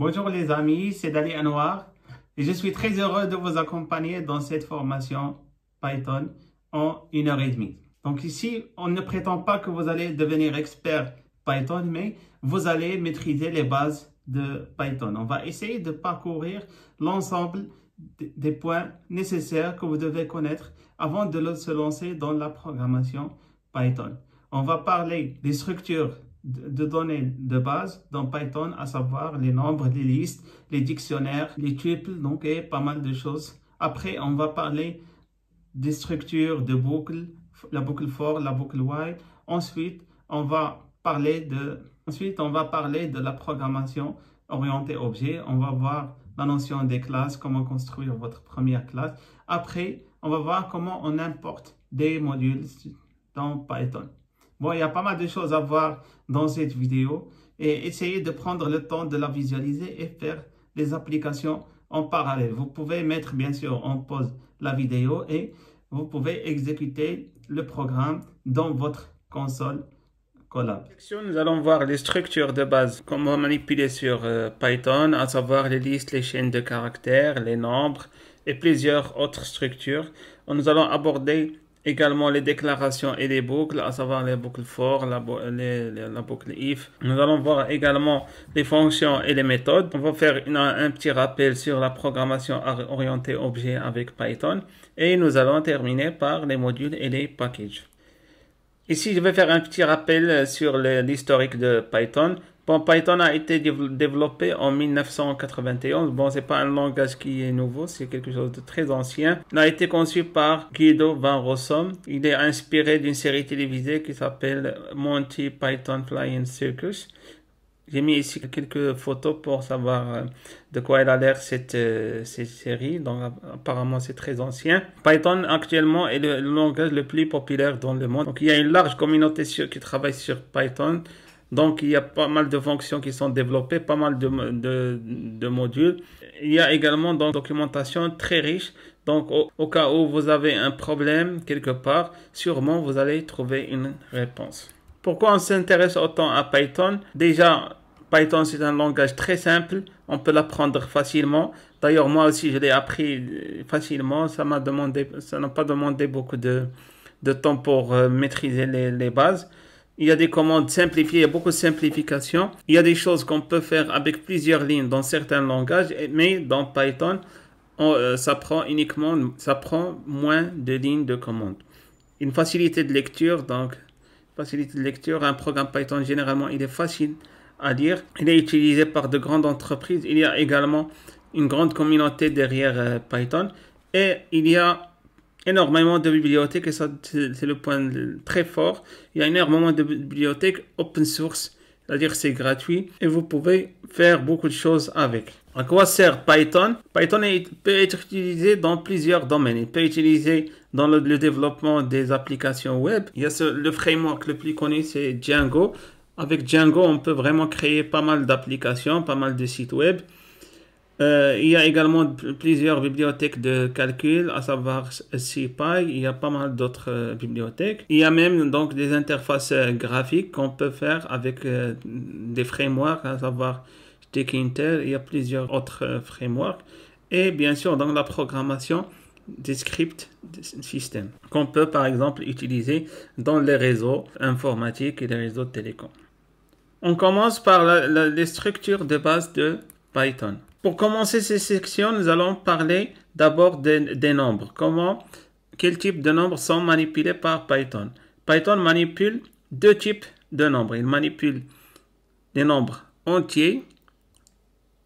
Bonjour les amis, c'est Dali Anwar et je suis très heureux de vous accompagner dans cette formation Python en 1 heure et demie. Donc ici, on ne prétend pas que vous allez devenir expert Python, mais vous allez maîtriser les bases de Python. On va essayer de parcourir l'ensemble des points nécessaires que vous devez connaître avant de se lancer dans la programmation Python. On va parler des structures de données de base dans Python, à savoir les nombres, les listes, les dictionnaires, les tuples, donc et pas mal de choses. Après, on va parler des structures de boucles, la boucle for, la boucle while. Ensuite, on va parler de la programmation orientée objet. On va voir la notion des classes, comment construire votre première classe. Après, on va voir comment on importe des modules dans Python. Bon, il y a pas mal de choses à voir dans cette vidéo et essayez de prendre le temps de la visualiser et faire les applications en parallèle. Vous pouvez mettre bien sûr en pause la vidéo et vous pouvez exécuter le programme dans votre console Colab. Nous allons voir les structures de base, comment manipuler sur Python, à savoir les listes, les chaînes de caractères, les nombres et plusieurs autres structures. Nous allons aborder également les déclarations et les boucles, à savoir les boucles for, la boucle if. Nous allons voir également les fonctions et les méthodes. On va faire un petit rappel sur la programmation orientée objet avec Python. Et nous allons terminer par les modules et les packages. Ici, je vais faire un petit rappel sur l'historique de Python. Bon, Python a été développé en 1991. Bon, c'est pas un langage qui est nouveau, c'est quelque chose de très ancien. Il a été conçu par Guido van Rossum. Il est inspiré d'une série télévisée qui s'appelle Monty Python Flying Circus. J'ai mis ici quelques photos pour savoir de quoi elle a l'air cette série. Donc apparemment c'est très ancien. Python actuellement est le langage le plus populaire dans le monde. Donc il y a une large communauté qui travaille sur Python. Donc il y a pas mal de fonctions qui sont développées, pas mal de modules. Il y a également une documentation très riche. Donc au cas où vous avez un problème quelque part, sûrement vous allez trouver une réponse. Pourquoi on s'intéresse autant à Python? Déjà, Python c'est un langage très simple, on peut l'apprendre facilement. D'ailleurs moi aussi je l'ai appris facilement, ça n'a pas demandé beaucoup de temps pour maîtriser les bases. Il y a des commandes simplifiées, il y a beaucoup de simplifications. Il y a des choses qu'on peut faire avec plusieurs lignes dans certains langages, mais dans Python, ça prend moins de lignes de commande. Une facilité de lecture, un programme Python, généralement, il est facile à lire. Il est utilisé par de grandes entreprises. Il y a également une grande communauté derrière Python. Et il y a énormément de bibliothèques, et ça c'est le point très fort. Il y a énormément de bibliothèques open source, c'est-à-dire c'est gratuit et vous pouvez faire beaucoup de choses avec. À quoi sert Python? Python peut être utilisé dans plusieurs domaines. Il peut être utilisé dans le développement des applications web. Il y a le framework le plus connu, c'est Django. Avec Django, on peut vraiment créer pas mal d'applications, pas mal de sites web. Il y a également plusieurs bibliothèques de calcul, à savoir SciPy. Il y a pas mal d'autres bibliothèques. Il y a même donc des interfaces graphiques qu'on peut faire avec des frameworks, à savoir Tkinter. Il y a plusieurs autres frameworks. Et bien sûr, dans la programmation, des scripts système qu'on peut par exemple utiliser dans les réseaux informatiques et les réseaux télécoms. On commence par les structures de base de Python. Pour commencer ces sections, nous allons parler d'abord des nombres. Quels types de nombres sont manipulés par Python? Python manipule deux types de nombres. Il manipule les nombres entiers,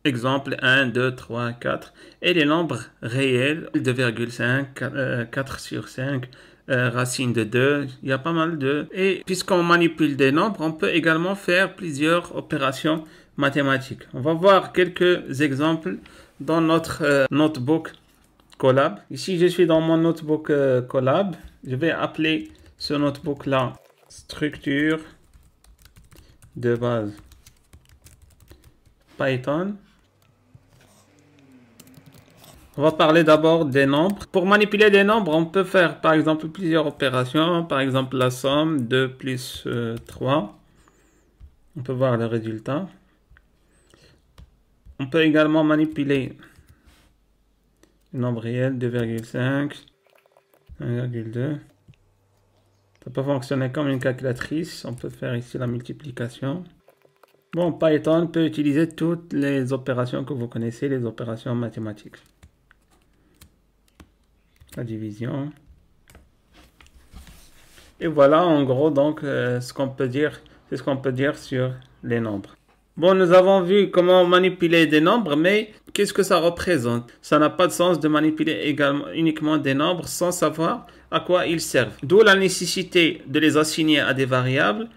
exemple 1, 2, 3, 4, et les nombres réels, 2,5, 4 sur 5, racine de 2, il y a pas mal de... Et puisqu'on manipule des nombres, on peut également faire plusieurs opérations mathématiques. On va voir quelques exemples dans notre notebook Colab. Ici, je suis dans mon notebook Colab. Je vais appeler ce notebook-là structure de base Python. On va parler d'abord des nombres. Pour manipuler des nombres, on peut faire par exemple plusieurs opérations. Par exemple, la somme 2 plus 3. On peut voir le résultat. On peut également manipuler le nombre réel 2,5, 1,2. Ça peut fonctionner comme une calculatrice. On peut faire ici la multiplication. Bon, Python peut utiliser toutes les opérations que vous connaissez, les opérations mathématiques. La division. Et voilà en gros donc ce qu'on peut dire, c'est ce qu'on peut dire sur les nombres. Bon, nous avons vu comment manipuler des nombres, mais qu'est-ce que ça représente? Ça n'a pas de sens de manipuler également uniquement des nombres sans savoir à quoi ils servent. D'où la nécessité de les assigner à des variables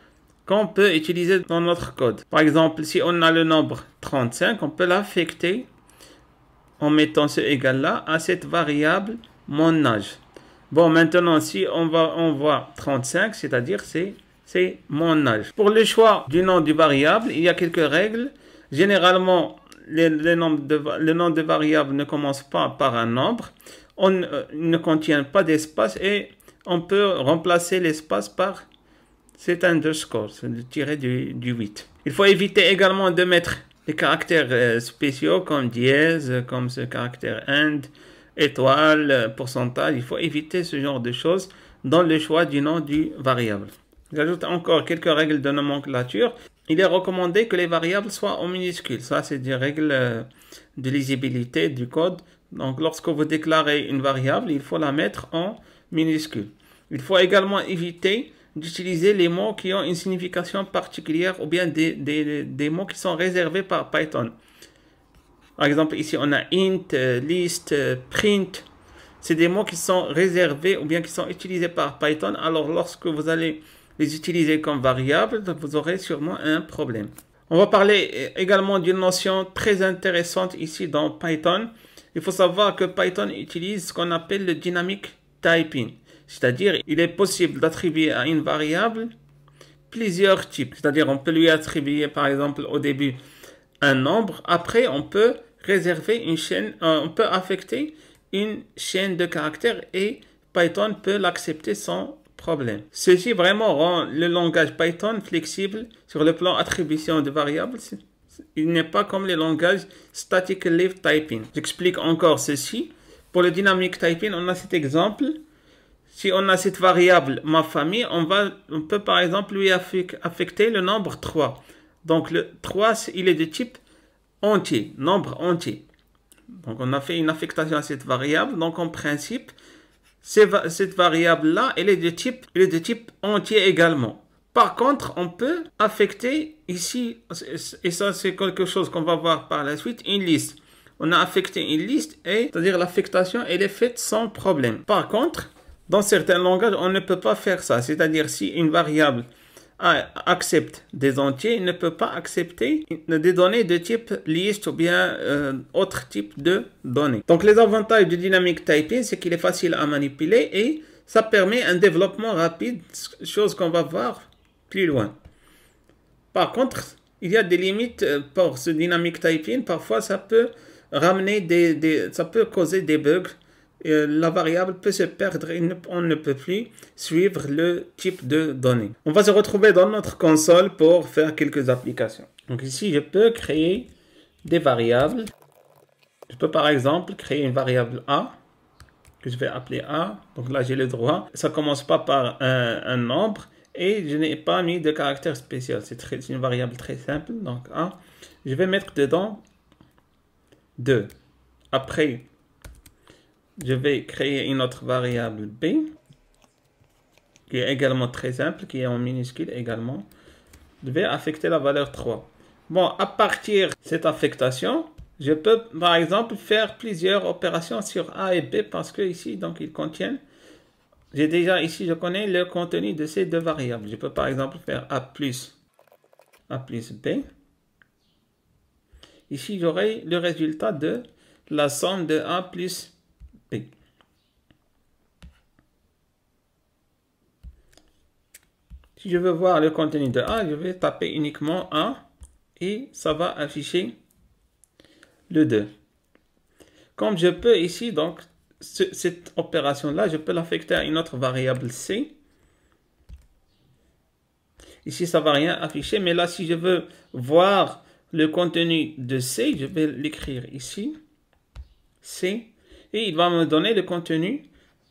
qu'on peut utiliser dans notre code. Par exemple, si on a le nombre 35, on peut l'affecter en mettant ce égal là à cette variable mon âge. Bon, maintenant, si on voit 35, c'est-à-dire c'est mon âge. Pour le choix du nom du variable, il y a quelques règles. Généralement, le nom de variable ne commence pas par un nombre. On ne contient pas d'espace et on peut remplacer l'espace par cet underscore, le tiré du 8. Il faut éviter également de mettre des caractères spéciaux comme dièse, comme ce caractère and, étoile, pourcentage. Il faut éviter ce genre de choses dans le choix du nom du variable. J'ajoute encore quelques règles de nomenclature. Il est recommandé que les variables soient en minuscules. Ça, c'est des règles de lisibilité du code. Donc, lorsque vous déclarez une variable, il faut la mettre en minuscule. Il faut également éviter d'utiliser les mots qui ont une signification particulière ou bien des mots qui sont réservés par Python. Par exemple, ici, on a int, list, print. C'est des mots qui sont réservés ou bien qui sont utilisés par Python. Alors, lorsque vous allez les utiliser comme variables, vous aurez sûrement un problème. On va parler également d'une notion très intéressante ici dans Python. Il faut savoir que Python utilise ce qu'on appelle le dynamic typing. C'est-à-dire, il est possible d'attribuer à une variable plusieurs types. C'est-à-dire, on peut lui attribuer, par exemple, au début, un nombre. Après, on peut réserver une chaîne, on peut affecter une chaîne de caractères et Python peut l'accepter sans problème. Ceci vraiment rend le langage Python flexible sur le plan attribution de variables. Il n'est pas comme les langages statically typing. J'explique encore ceci. Pour le dynamic typing, on a cet exemple. Si on a cette variable ma famille, on peut par exemple lui affecter le nombre 3. Donc le 3, il est de type entier, nombre entier. Donc on a fait une affectation à cette variable. Donc en principe, cette variable-là, elle est de type entier également. Par contre, on peut affecter ici, et ça c'est quelque chose qu'on va voir par la suite, une liste. On a affecté une liste et c'est-à-dire l'affectation, elle est faite sans problème. Par contre, dans certains langages, on ne peut pas faire ça. C'est-à-dire si une variable accepte des entiers, il ne peut pas accepter des données de type list ou bien autre type de données. Donc les avantages du dynamic typing, c'est qu'il est facile à manipuler et ça permet un développement rapide, chose qu'on va voir plus loin. Par contre, il y a des limites pour ce dynamic typing. Parfois, ça peut ramener ça peut causer des bugs. La variable peut se perdre et on ne peut plus suivre le type de données. On va se retrouver dans notre console pour faire quelques applications. Donc ici, je peux créer des variables. Je peux par exemple créer une variable A que je vais appeler A. Donc là, j'ai le droit. Ça ne commence pas par un nombre et je n'ai pas mis de caractère spécial. C'est une variable très simple. Donc A, je vais mettre dedans 2. Après, je vais créer une autre variable B, qui est également très simple, qui est en minuscule également. Je vais affecter la valeur 3. Bon, à partir de cette affectation, je peux par exemple faire plusieurs opérations sur A et B parce que ici, donc, ils contiennent. J'ai déjà ici, je connais le contenu de ces deux variables. Je peux par exemple faire A plus B. Ici, j'aurai le résultat de la somme de A plus B. Si je veux voir le contenu de A, je vais taper uniquement A et ça va afficher le 2. Comme je peux ici, donc, cette opération-là, je peux l'affecter à une autre variable C. Ici, ça ne va rien afficher, mais là, si je veux voir le contenu de C, je vais l'écrire ici, C, et il va me donner le contenu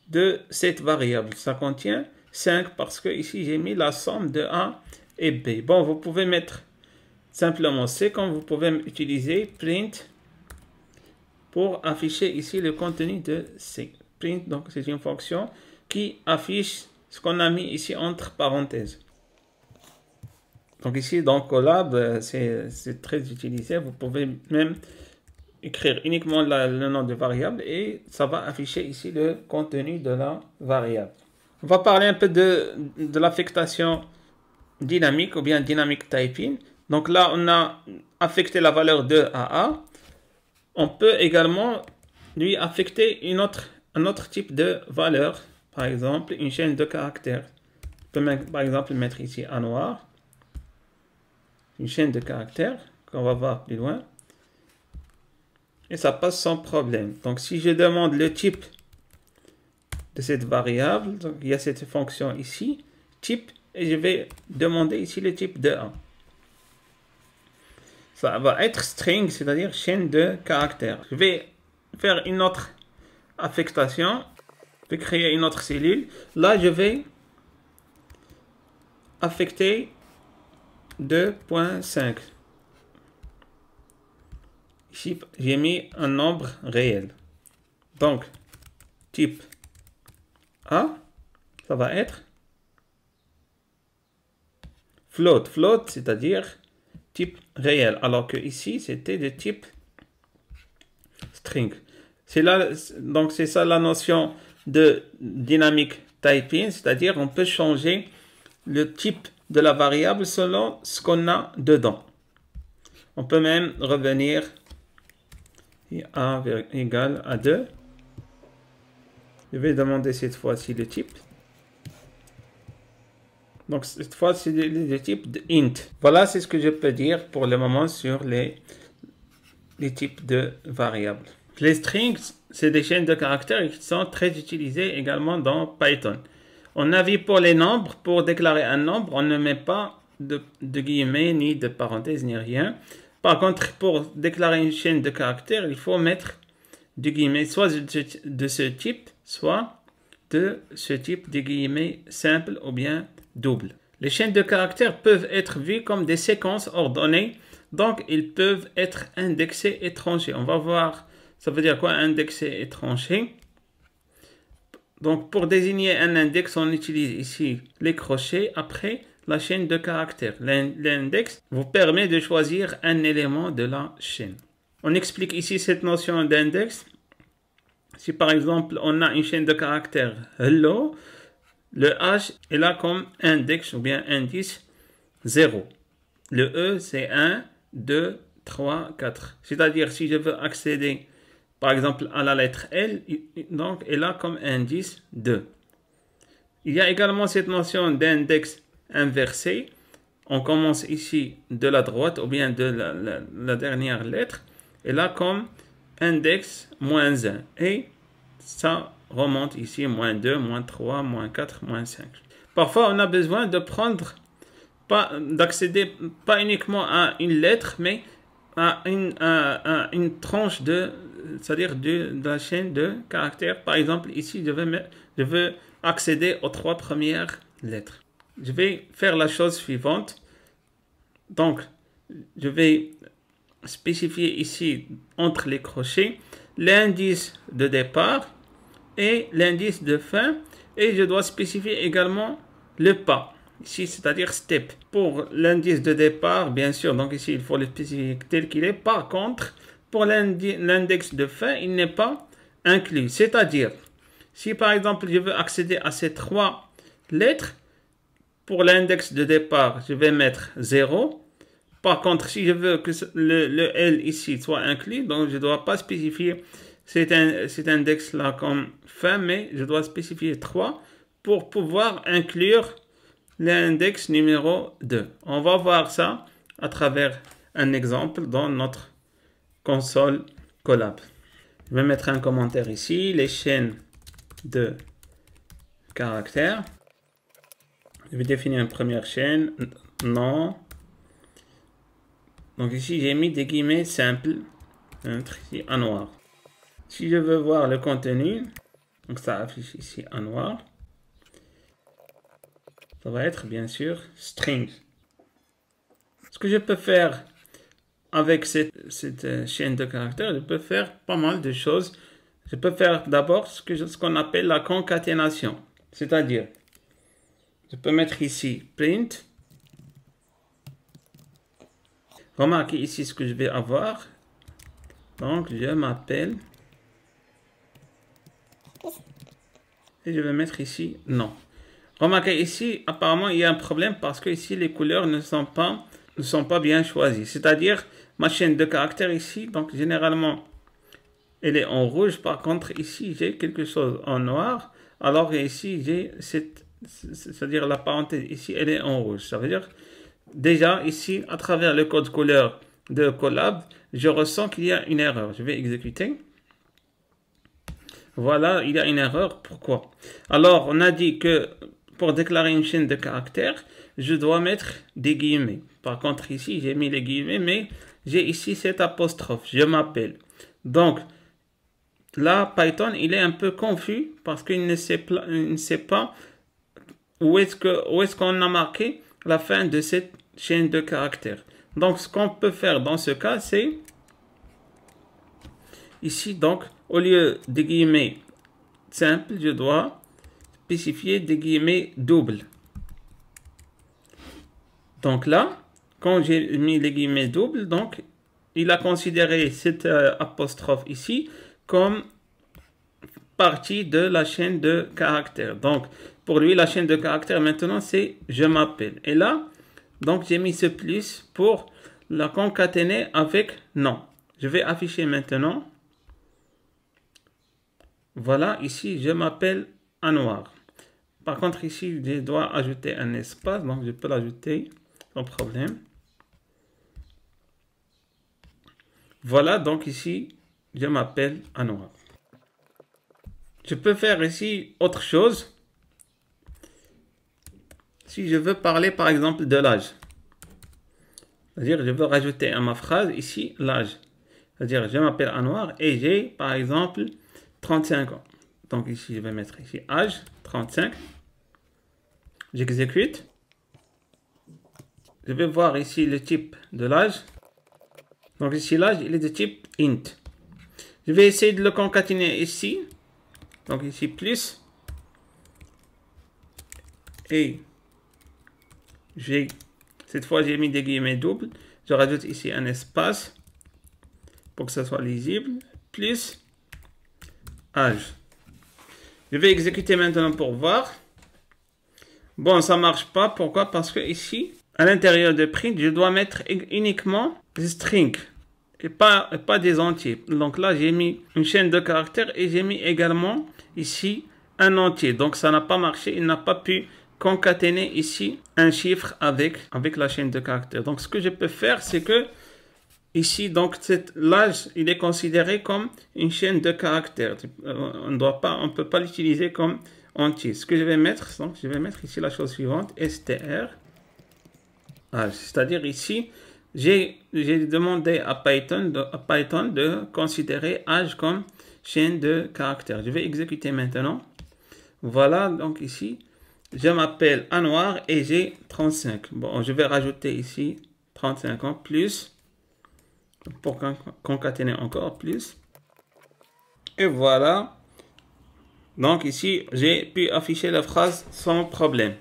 de cette variable. Ça contient 5 parce que ici j'ai mis la somme de A et B. Bon, vous pouvez mettre simplement C comme vous pouvez utiliser print pour afficher ici le contenu de C. Print, donc c'est une fonction qui affiche ce qu'on a mis ici entre parenthèses. Donc ici dans Colab, c'est très utilisé. Vous pouvez même écrire uniquement le nom de variable et ça va afficher ici le contenu de la variable. On va parler un peu de l'affectation dynamique ou bien dynamic typing. Donc là, on a affecté la valeur de à A. On peut également lui affecter un autre type de valeur, par exemple une chaîne de caractères. On peut par exemple mettre ici A noir, une chaîne de caractères qu'on va voir plus loin. Et ça passe sans problème. Donc si je demande le type de cette variable, donc il y a cette fonction ici, type, et je vais demander ici le type de A. Ça va être string, c'est-à-dire chaîne de caractères. Je vais faire une autre affectation, je vais créer une autre cellule. Là, je vais affecter 2.5. Ici, j'ai mis un nombre réel. Donc, type A, ça va être float. Float, c'est-à-dire type réel. Alors que ici, c'était de type string. Donc, c'est ça la notion de dynamic typing, c'est-à-dire on peut changer le type de la variable selon ce qu'on a dedans. On peut même revenir A égale à 2. Je vais demander cette fois-ci le type. Donc cette fois, c'est le type de int. Voilà, c'est ce que je peux dire pour le moment sur les types de variables. Les strings, c'est des chaînes de caractères qui sont très utilisées également dans Python. On a vu pour les nombres, pour déclarer un nombre, on ne met pas de guillemets, ni de parenthèses, ni rien. Par contre, pour déclarer une chaîne de caractères, il faut mettre du guillemets soit de ce type, soit de ce type de guillemets simple ou bien double. Les chaînes de caractères peuvent être vues comme des séquences ordonnées, donc ils peuvent être indexés et tranchés. On va voir, ça veut dire quoi indexé et tranché. Donc pour désigner un index, on utilise ici les crochets après la chaîne de caractères. L'index vous permet de choisir un élément de la chaîne. On explique ici cette notion d'index. Si par exemple on a une chaîne de caractères hello, le H est là comme index ou bien indice 0. Le E c'est 1, 2, 3, 4. C'est-à-dire si je veux accéder par exemple à la lettre L, donc est là comme indice 2. Il y a également cette notion d'index inversé. On commence ici de la droite ou bien de la dernière lettre. Et là comme index moins 1. Et ça remonte ici moins 2, moins 3, moins 4, moins 5. Parfois on a besoin de prendre, d'accéder pas uniquement à une lettre, mais à une tranche c'est-à-dire de la chaîne de caractères. Par exemple, ici, je veux accéder aux 3 premières lettres. Je vais faire la chose suivante. Donc, je vais spécifier ici, entre les crochets, l'indice de départ et l'indice de fin. Et je dois spécifier également le pas. Ici, c'est-à-dire step. Pour l'indice de départ, bien sûr, donc ici, il faut le spécifier tel qu'il est. Par contre, pour l'index de fin, il n'est pas inclus. C'est-à-dire, si par exemple, je veux accéder à ces 3 lettres, pour l'index de départ, je vais mettre 0. Par contre, si je veux que le L ici soit inclus, donc je ne dois pas spécifier cet index-là comme fin, mais je dois spécifier 3 pour pouvoir inclure l'index numéro 2. On va voir ça à travers un exemple dans notre console Colab. Je vais mettre un commentaire ici, les chaînes de caractères. Je vais définir une première chaîne, nom, Donc ici, j'ai mis des guillemets simples, ici en noir. Si je veux voir le contenu, donc ça affiche ici en noir. Ça va être bien sûr string. Ce que je peux faire avec cette chaîne de caractères, je peux faire pas mal de choses. Je peux faire d'abord ce qu'on appelle la concaténation. C'est-à-dire, je peux mettre ici print. Remarquez ici ce que je vais avoir. Donc, je m'appelle. Et je vais mettre ici non. Remarquez ici, apparemment, il y a un problème parce que ici, les couleurs ne sont pas bien choisies. C'est-à-dire, ma chaîne de caractères ici, donc généralement, elle est en rouge. Par contre, ici, j'ai quelque chose en noir. Alors ici, j'ai c'est-à-dire la parenthèse ici, elle est en rouge. Ça veut dire, déjà, ici, à travers le code couleur de Colab, je ressens qu'il y a une erreur. Je vais exécuter. Voilà, il y a une erreur. Pourquoi? Alors, on a dit que pour déclarer une chaîne de caractères, je dois mettre des guillemets. Par contre, ici, j'ai mis les guillemets, mais j'ai ici cette apostrophe. Je m'appelle. Donc, là, Python, il est un peu confus parce qu'il ne sait pas où est-ce qu'on a marqué la fin de cette chaîne de caractères. Donc, ce qu'on peut faire dans ce cas, c'est ici, donc, au lieu des guillemets simples, je dois spécifier des guillemets doubles. Donc là, quand j'ai mis les guillemets doubles, donc, il a considéré cette apostrophe ici comme partie de la chaîne de caractères. Donc, pour lui, la chaîne de caractères maintenant, c'est je m'appelle. Et là, donc, j'ai mis ce plus pour la concaténer avec non. Je vais afficher maintenant. Voilà, ici, je m'appelle en noir. Par contre, ici, je dois ajouter un espace. Donc, je peux l'ajouter sans problème. Voilà, donc ici, je m'appelle en noir. Je peux faire ici autre chose. Si je veux parler, par exemple, de l'âge. C'est-à-dire, je veux rajouter à ma phrase ici l'âge. C'est-à-dire, je m'appelle en noir et j'ai, par exemple, 35 ans. Donc ici, je vais mettre ici âge, 35. J'exécute. Je vais voir ici le type de l'âge. Donc ici, l'âge, il est de type int. Je vais essayer de le concaténer ici. Donc ici, plus. Et cette fois, j'ai mis des guillemets doubles. Je rajoute ici un espace pour que ça soit lisible. Plus âge. Je vais exécuter maintenant pour voir. Bon, ça marche pas. Pourquoi? Parce que ici, à l'intérieur de print, je dois mettre uniquement des strings et pas des entiers. Donc là, j'ai mis une chaîne de caractères et j'ai mis également ici un entier. Donc ça n'a pas marché. Il n'a pas pu concaténer ici un chiffre avec la chaîne de caractères. Donc ce que je peux faire, c'est que ici, donc l'âge, il est considéré comme une chaîne de caractères. On ne peut pas l'utiliser comme entier. Ce que je vais mettre, donc je vais mettre ici la chose suivante, str âge. C'est-à-dire ici, j'ai demandé à Python de considérer âge comme chaîne de caractères. Je vais exécuter maintenant. Voilà, donc ici, je m'appelle Anwar et j'ai 35. Bon, je vais rajouter ici 35 ans plus, pour concaténer encore plus. Et voilà. Donc ici, j'ai pu afficher la phrase sans problème.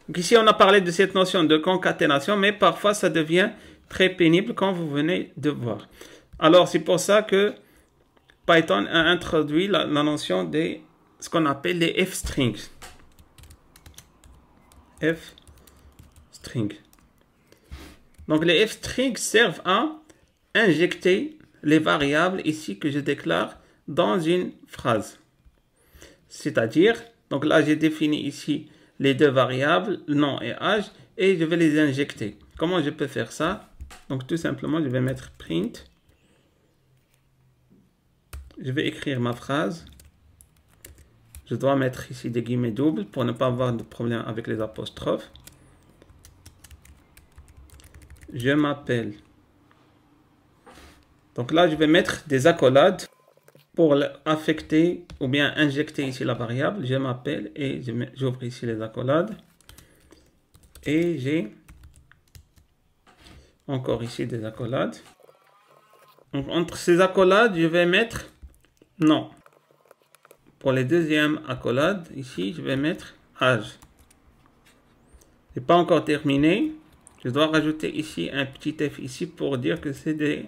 Donc ici, on a parlé de cette notion de concaténation, mais parfois ça devient très pénible comme vous venez de voir. Alors, c'est pour ça que Python a introduit la notion de ce qu'on appelle les f-strings. F-strings. Donc, les f-strings servent à injecter les variables ici que je déclare dans une phrase. C'est-à-dire, donc là, j'ai défini ici les deux variables, nom et âge, et je vais les injecter. Comment je peux faire ça? Donc, tout simplement, je vais mettre print. Je vais écrire ma phrase. Je dois mettre ici des guillemets doubles pour ne pas avoir de problème avec les apostrophes. Je m'appelle Donc là, je vais mettre des accolades pour affecter ou bien injecter ici la variable. Je m'appelle et j'ouvre ici les accolades. Et j'ai encore ici des accolades. Donc entre ces accolades, je vais mettre non. Pour les deuxièmes accolades, ici, je vais mettre âge. C'est pas encore terminé. Je dois rajouter ici un petit f ici pour dire que c'est des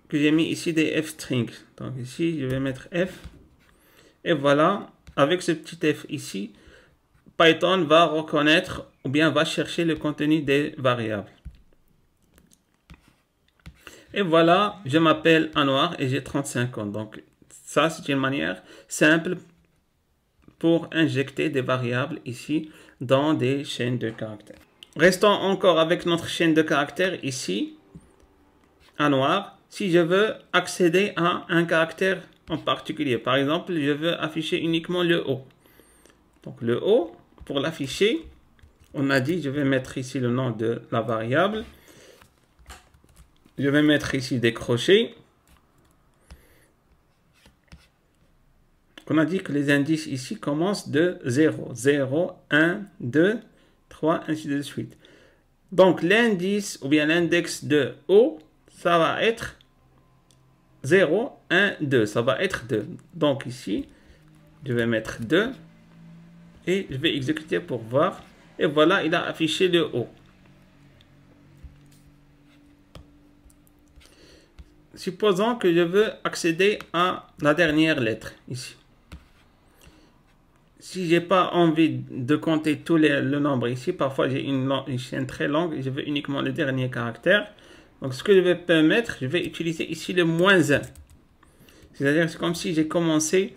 que j'ai mis ici des f strings. Donc ici, je vais mettre f. Et voilà, avec ce petit f ici, Python va reconnaître ou bien va chercher le contenu des variables. Et voilà, je m'appelle Anouar et j'ai 35 ans. Donc ça, c'est une manière simple pour injecter des variables ici dans des chaînes de caractères. Restons encore avec notre chaîne de caractères ici, Anouar. Si je veux accéder à un caractère en particulier, par exemple, je veux afficher uniquement le O. Donc le O, pour l'afficher, on a dit, je vais mettre ici le nom de la variable. Je vais mettre ici des crochets. On a dit que les indices ici commencent de 0. 0, 1, 2, 3, ainsi de suite. Donc l'indice ou bien l'index de O, ça va être 0, 1, 2. Ça va être 2. Donc ici, je vais mettre 2. Et je vais exécuter pour voir. Et voilà, il a affiché le O. Supposons que je veux accéder à la dernière lettre ici. Si je n'ai pas envie de compter tous le nombre ici, parfois j'ai une chaîne très longue et je veux uniquement le dernier caractère. Donc ce que je vais permettre, je vais utiliser ici le -1. C'est-à-dire c'est comme si j'ai commencé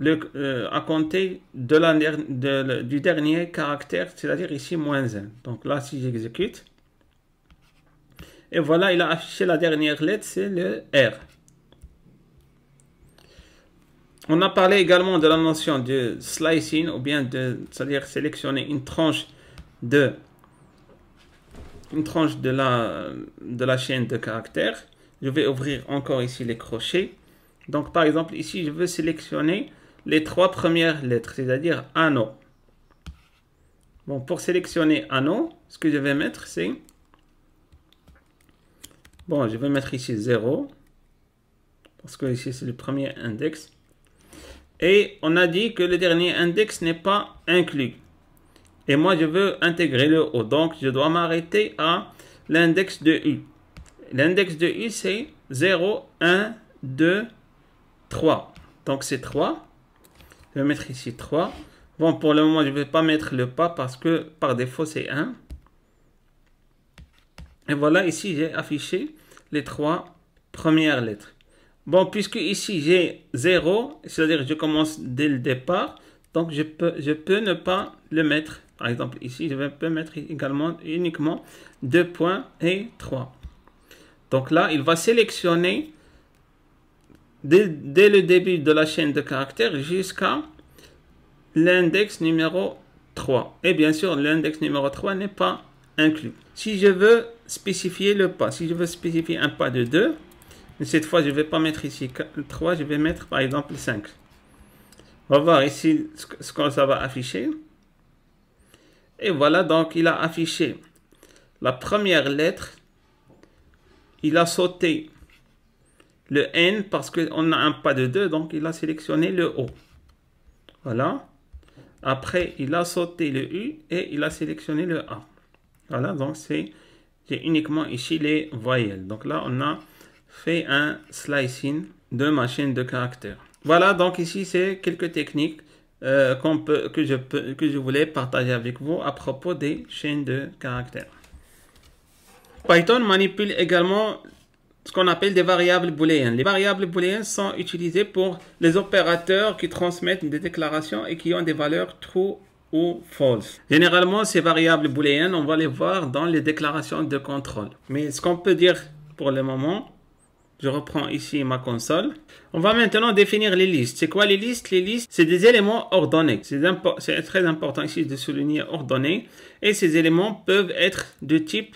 à compter du dernier caractère, c'est-à-dire ici -1. Donc là, si j'exécute, et voilà, il a affiché la dernière lettre, c'est le R. On a parlé également de la notion de slicing, ou bien c'est-à-dire sélectionner une tranche de la chaîne de caractères. Je vais ouvrir encore ici les crochets. Donc par exemple, ici, je veux sélectionner les 3 premières lettres, c'est-à-dire ANO. Bon, pour sélectionner ANO, ce que je vais mettre, c'est... Bon, je vais mettre ici 0, parce que ici, c'est le premier index. Et on a dit que le dernier index n'est pas inclus. Et moi, je veux intégrer le O. Donc, je dois m'arrêter à l'index de U. L'index de U, c'est 0, 1, 2, 3. Donc, c'est 3. Je vais mettre ici 3. Bon, pour le moment, je ne vais pas mettre le pas parce que par défaut, c'est 1. Et voilà, ici, j'ai affiché les 3 premières lettres. Bon, puisque ici, j'ai 0, c'est-à-dire que je commence dès le départ, donc je peux ne pas le mettre. Par exemple, ici, je peux mettre également uniquement 2 points et 3. Donc là, il va sélectionner dès le début de la chaîne de caractères jusqu'à l'index numéro 3. Et bien sûr, l'index numéro 3 n'est pas inclus. Si je veux spécifier le pas, si je veux spécifier un pas de 2, mais cette fois, je ne vais pas mettre ici 3, je vais mettre par exemple 5. On va voir ici ce que ça va afficher. Et voilà, donc il a affiché la première lettre. Il a sauté le N parce qu'on a un pas de 2, donc il a sélectionné le O. Voilà. Après, il a sauté le U et il a sélectionné le A. Voilà, donc j'ai uniquement ici les voyelles. Donc là, on a fait un slicing de ma chaîne de caractères. Voilà, donc ici, c'est quelques techniques que je voulais partager avec vous à propos des chaînes de caractères. Python manipule également ce qu'on appelle des variables booléennes. Les variables booléennes sont utilisées pour les opérateurs qui transmettent des déclarations et qui ont des valeurs true ou false. Généralement, ces variables booléennes, on va les voir dans les déclarations de contrôle. Mais ce qu'on peut dire pour le moment, je reprends ici ma console. On va maintenant définir les listes. C'est quoi les listes? Les listes, c'est des éléments ordonnés. C'est très important ici de souligner ordonnés. Et ces éléments peuvent être de type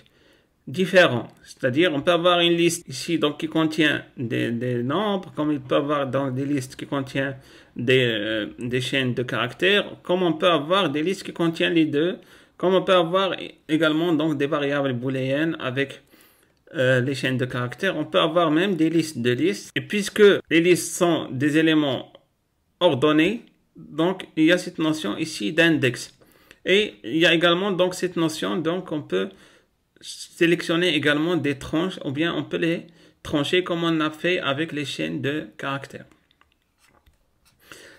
différents. C'est-à-dire, on peut avoir une liste ici donc, qui contient des nombres, comme il peut avoir dans des listes qui contiennent des chaînes de caractères, comme on peut avoir des listes qui contiennent les deux, comme on peut avoir également donc, des variables booléennes avec les chaînes de caractères. On peut avoir même des listes de listes. Et puisque les listes sont des éléments ordonnés, donc il y a cette notion ici d'index. Et il y a également donc cette notion, donc on peut sélectionner également des tranches, ou bien on peut les trancher comme on a fait avec les chaînes de caractères.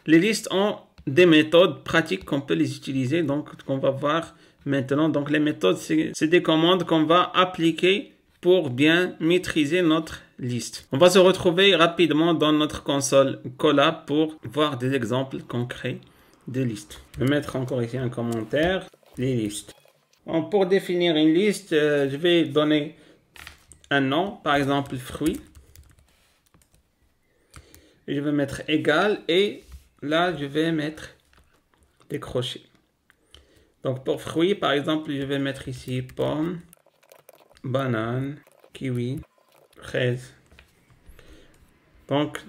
Les listes ont des méthodes pratiques qu'on peut les utiliser, donc qu'on va voir maintenant. Donc les méthodes, c'est des commandes qu'on va appliquer pour bien maîtriser notre liste. On va se retrouver rapidement dans notre console Colab pour voir des exemples concrets de listes. Je vais mettre encore ici un commentaire, les listes. Bon, pour définir une liste, je vais donner un nom, par exemple fruit. Et je vais mettre égal et là je vais mettre des crochets. Donc pour fruits, par exemple, je vais mettre ici pomme, banane, kiwi, fraise. Donc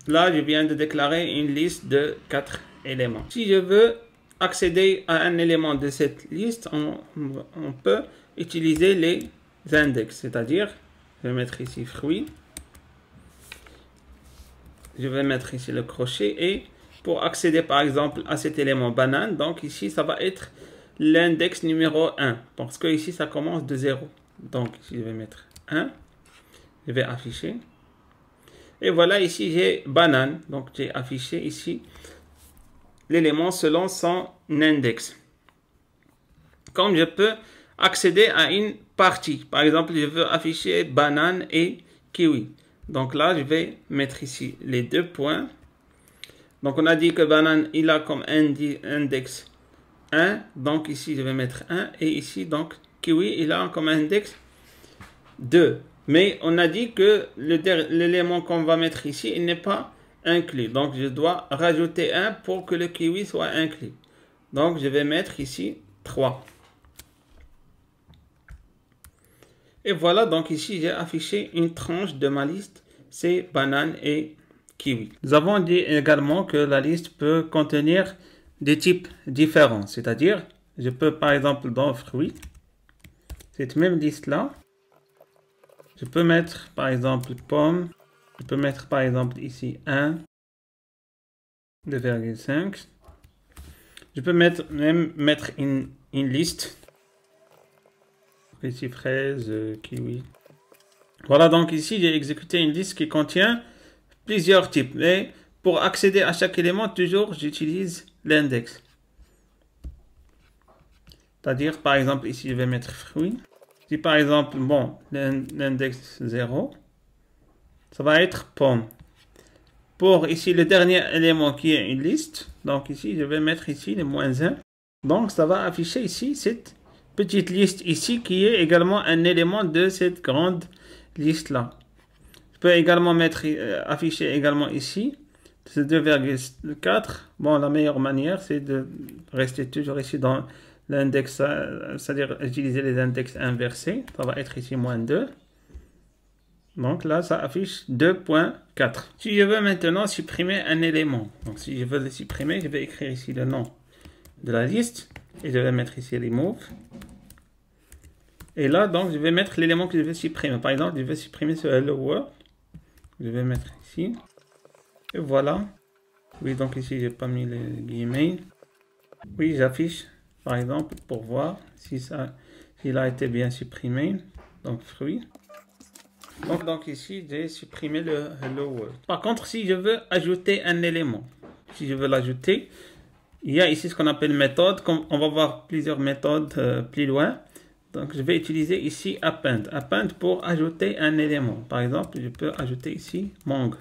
là, je viens de déclarer une liste de 4 éléments. Si je veux accéder à un élément de cette liste, on peut utiliser les index, c'est-à-dire, je vais mettre ici fruits, je vais mettre ici le crochet et pour accéder par exemple à cet élément banane, donc ici ça va être l'index numéro 1 parce que ici ça commence de 0. Donc ici je vais mettre 1, je vais afficher et voilà ici j'ai banane, donc j'ai affiché ici l'élément selon son index. Comme je peux accéder à une partie, par exemple je veux afficher banane et kiwi, donc là je vais mettre ici les deux points. Donc on a dit que banane il a comme index 1, donc ici je vais mettre 1 et ici donc kiwi il a comme index 2. Mais on a dit que l'élément qu'on va mettre ici il n'est pas inclus, donc je dois rajouter 1 pour que le kiwi soit inclus. Donc je vais mettre ici 3. Et voilà, donc ici j'ai affiché une tranche de ma liste, c'est banane et kiwi. Nous avons dit également que la liste peut contenir des types différents, c'est-à-dire je peux par exemple dans fruits, cette même liste là, je peux mettre par exemple pomme, je peux mettre par exemple ici 1, 2,5, je peux même mettre une liste, ici fraise, kiwi. Voilà, donc ici j'ai exécuté une liste qui contient plusieurs types. Mais pour accéder à chaque élément, toujours j'utilise l'index. C'est-à-dire, par exemple, ici je vais mettre fruit. Si par exemple, bon, l'index 0, ça va être pomme. Pour ici le dernier élément qui est une liste, donc ici je vais mettre ici le -1. Donc ça va afficher ici cette petite liste ici qui est également un élément de cette grande liste là. Je peux également mettre afficher également ici ce 2,4. Bon, la meilleure manière c'est de rester toujours ici dans l'index, c'est-à-dire utiliser les index inversés. Ça va être ici -2. Donc là ça affiche 2.4. Si je veux maintenant supprimer un élément, donc si je veux le supprimer, je vais écrire ici le nom de la liste et je vais mettre ici remove. Et là, donc, je vais mettre l'élément que je veux supprimer. Par exemple, je vais supprimer ce hello world. Je vais mettre ici. Et voilà. Oui, donc ici, j'ai pas mis les guillemets. Oui, j'affiche, par exemple, pour voir si s'il a été bien supprimé. Donc, fruit. Donc ici, j'ai supprimé le hello world. Par contre, si je veux ajouter un élément, si je veux l'ajouter, il y a ici ce qu'on appelle méthode. On va voir plusieurs méthodes plus loin. Donc, je vais utiliser ici append. Append pour ajouter un élément. Par exemple, je peux ajouter ici Mongo.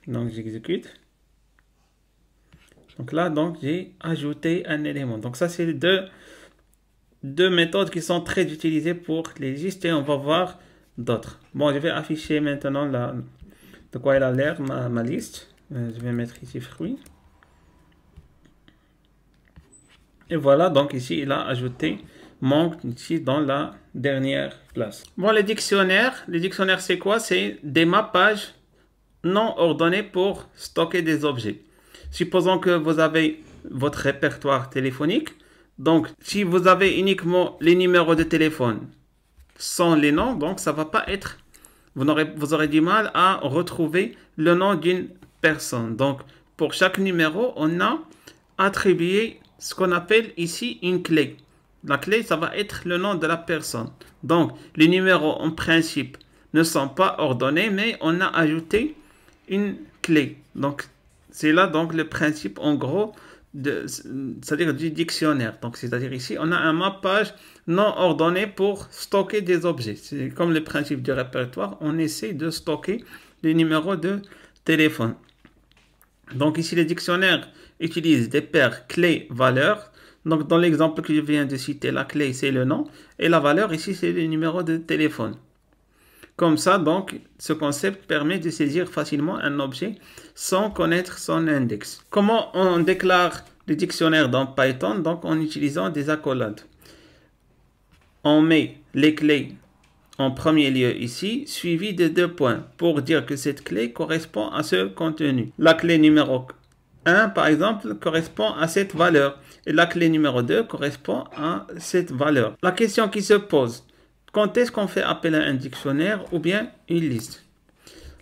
Donc, j'exécute. Donc là, donc j'ai ajouté un élément. Donc, ça, c'est deux méthodes qui sont très utilisées pour les listes et on va voir d'autres. Bon, je vais afficher maintenant de quoi il a l'air ma liste. Je vais mettre ici fruits. Et voilà, donc ici, il a ajouté manque ici dans la dernière place. Bon, les dictionnaires c'est quoi? C'est des mappages non ordonnés pour stocker des objets. Supposons que vous avez votre répertoire téléphonique. Donc, si vous avez uniquement les numéros de téléphone sans les noms, donc ça va pas être... Vous aurez du mal à retrouver le nom d'une personne. Donc, pour chaque numéro, on a attribué ce qu'on appelle ici une clé. La clé, ça va être le nom de la personne. Donc, les numéros, en principe, ne sont pas ordonnés, mais on a ajouté une clé. Donc, c'est là donc le principe, en gros, c'est-à-dire du dictionnaire. Donc, c'est-à-dire ici, on a un mappage non ordonné pour stocker des objets. C'est comme le principe du répertoire, on essaie de stocker les numéros de téléphone. Donc, ici, les dictionnaires utilisent des paires clé-valeur. Donc, dans l'exemple que je viens de citer, la clé, c'est le nom. Et la valeur, ici, c'est le numéro de téléphone. Comme ça, donc, ce concept permet de saisir facilement un objet sans connaître son index. Comment on déclare le dictionnaire dans Python? Donc, en utilisant des accolades. On met les clés en premier lieu ici, suivi de 2 points, pour dire que cette clé correspond à ce contenu. La clé numéro 1, par exemple, correspond à cette valeur. Et la clé numéro 2 correspond à cette valeur. La question qui se pose, quand est-ce qu'on fait appel à un dictionnaire ou bien une liste?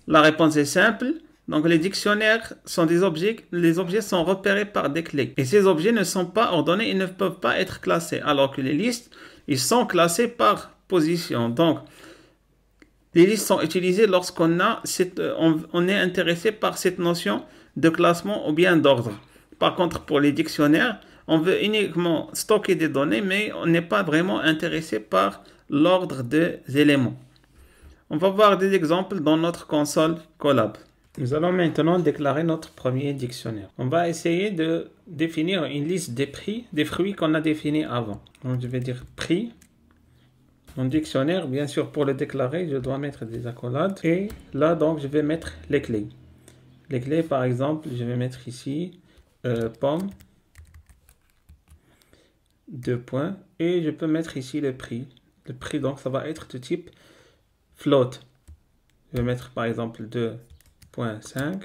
La réponse est simple. Donc, les dictionnaires sont des objets, les objets sont repérés par des clés. Et ces objets ne sont pas ordonnés et ne peuvent pas être classés. Alors que les listes, ils sont classés par position. Donc, les listes sont utilisées lorsqu'on on est intéressé par cette notion de classement ou bien d'ordre. Par contre, pour les dictionnaires, on veut uniquement stocker des données, mais on n'est pas vraiment intéressé par l'ordre des éléments. On va voir des exemples dans notre console Colab. Nous allons maintenant déclarer notre premier dictionnaire. On va essayer de définir une liste des prix des fruits qu'on a définis avant. Donc, je vais dire prix. Mon dictionnaire, bien sûr, pour le déclarer, je dois mettre des accolades. Et là, donc, je vais mettre les clés. Les clés, par exemple, je vais mettre ici pomme, 2 points. Et je peux mettre ici le prix. Le prix, donc, ça va être de type float. Je vais mettre, par exemple, 2.5.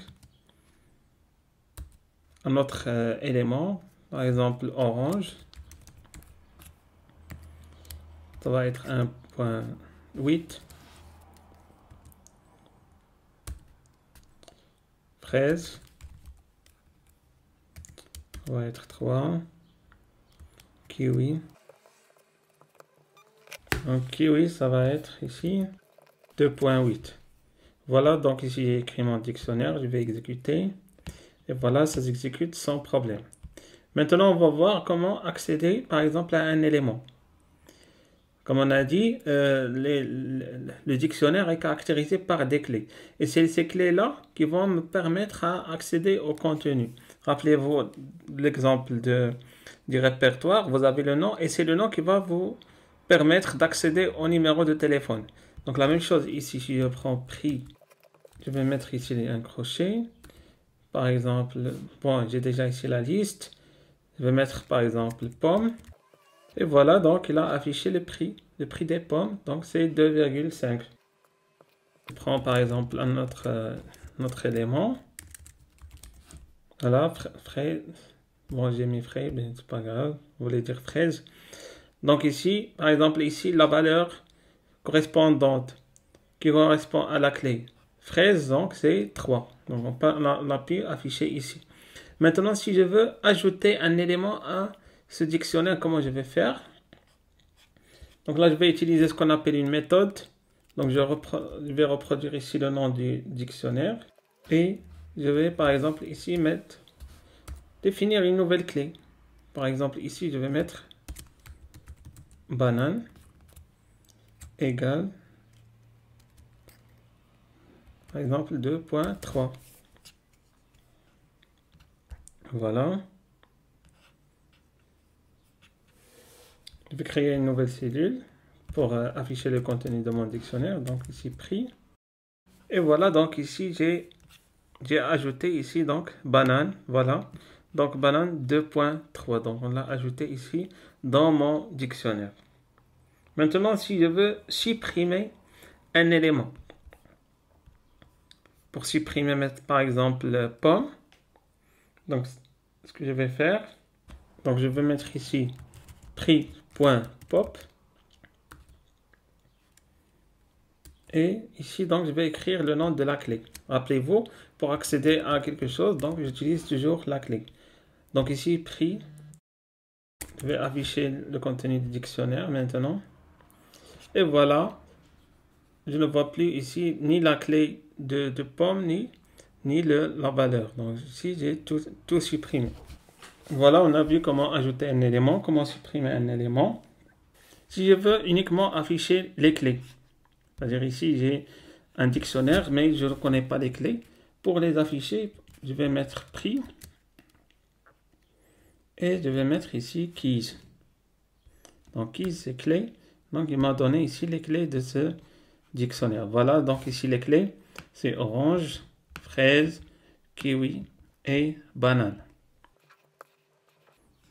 Un autre élément, par exemple, orange. Ça va être 1.8. Fraise. Ça va être 3. Kiwi. Donc kiwi, ça va être ici 2.8. Voilà, donc ici j'ai écrit mon dictionnaire, je vais exécuter. Et voilà, ça s'exécute sans problème. Maintenant, on va voir comment accéder, par exemple, à un élément. Comme on a dit, le dictionnaire est caractérisé par des clés. Et c'est ces clés-là qui vont me permettre d'accéder au contenu. Rappelez-vous l'exemple du répertoire. Vous avez le nom et c'est le nom qui va vous permettre d'accéder au numéro de téléphone. Donc la même chose ici, si je prends prix, je vais mettre ici un crochet. Par exemple, bon, j'ai déjà ici la liste. Je vais mettre par exemple pomme. Et voilà, donc il a affiché le prix des pommes, donc c'est 2,5. Je prends par exemple un autre élément. Voilà, fraise. Bon, j'ai mis fraise, mais c'est pas grave, vous voulez dire fraise. Donc ici, par exemple, ici, la valeur correspondante qui correspond à la clé fraise, donc c'est 3. Donc on a pu afficher ici. Maintenant, si je veux ajouter un élément à ce dictionnaire, comment je vais faire? Donc là, je vais utiliser ce qu'on appelle une méthode. Donc je vais reproduire ici le nom du dictionnaire. Et je vais par exemple ici définir une nouvelle clé. Par exemple ici, je vais mettre banane égale par exemple 2.3. Voilà. Je vais créer une nouvelle cellule pour afficher le contenu de mon dictionnaire. Donc ici prix. Et voilà, donc ici j'ai ajouté ici donc banane. Voilà. Donc banane 2.3. Donc on l'a ajouté ici dans mon dictionnaire. Maintenant, si je veux supprimer un élément, pour supprimer, mettre par exemple pomme, donc ce que je vais faire, donc je vais mettre ici prix.pop. Et ici, donc, je vais écrire le nom de la clé. Rappelez-vous, pour accéder à quelque chose, donc j'utilise toujours la clé. Donc ici, prix. Je vais afficher le contenu du dictionnaire maintenant. Et voilà. Je ne vois plus ici ni la clé de pomme, ni la valeur. Donc ici, j'ai tout supprimé. Voilà, on a vu comment ajouter un élément, comment supprimer un élément. Si je veux uniquement afficher les clés. C'est-à-dire ici, j'ai un dictionnaire, mais je ne reconnais pas les clés. Pour les afficher, je vais mettre prix. Et je vais mettre ici keys. Donc keys, c'est clé. Donc il m'a donné ici les clés de ce dictionnaire. Voilà, donc ici les clés, c'est orange, fraise, kiwi et banane.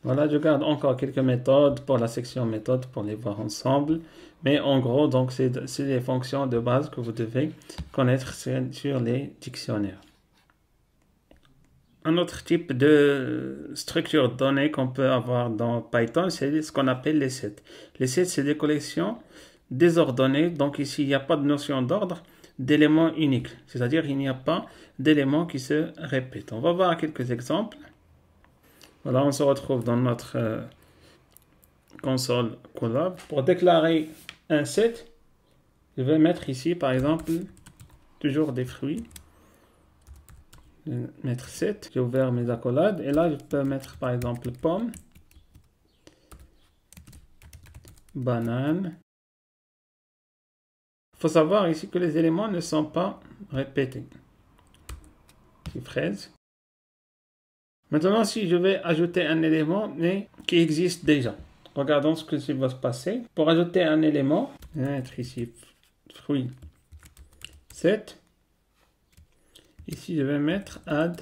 Voilà, je garde encore quelques méthodes pour la section méthode pour les voir ensemble. Mais en gros, donc c'est les fonctions de base que vous devez connaître sur les dictionnaires. Un autre type de structure de données qu'on peut avoir dans Python, c'est ce qu'on appelle les sets. Les sets, c'est des collections désordonnées. Donc ici, il n'y a pas de notion d'ordre, d'éléments uniques. C'est-à-dire il n'y a pas d'éléments qui se répètent. On va voir quelques exemples. Voilà, on se retrouve dans notre console Colab. Pour déclarer un set, je vais mettre ici, par exemple, toujours des fruits. Je vais mettre 7. J'ai ouvert mes accolades. Et là, je peux mettre, par exemple, pomme, banane. Il faut savoir ici que les éléments ne sont pas répétés. Fraise. Maintenant, si je vais ajouter un élément, mais qui existe déjà. Regardons ce que va se passer. Pour ajouter un élément, je vais mettre ici fruit 7. Ici, je vais mettre add,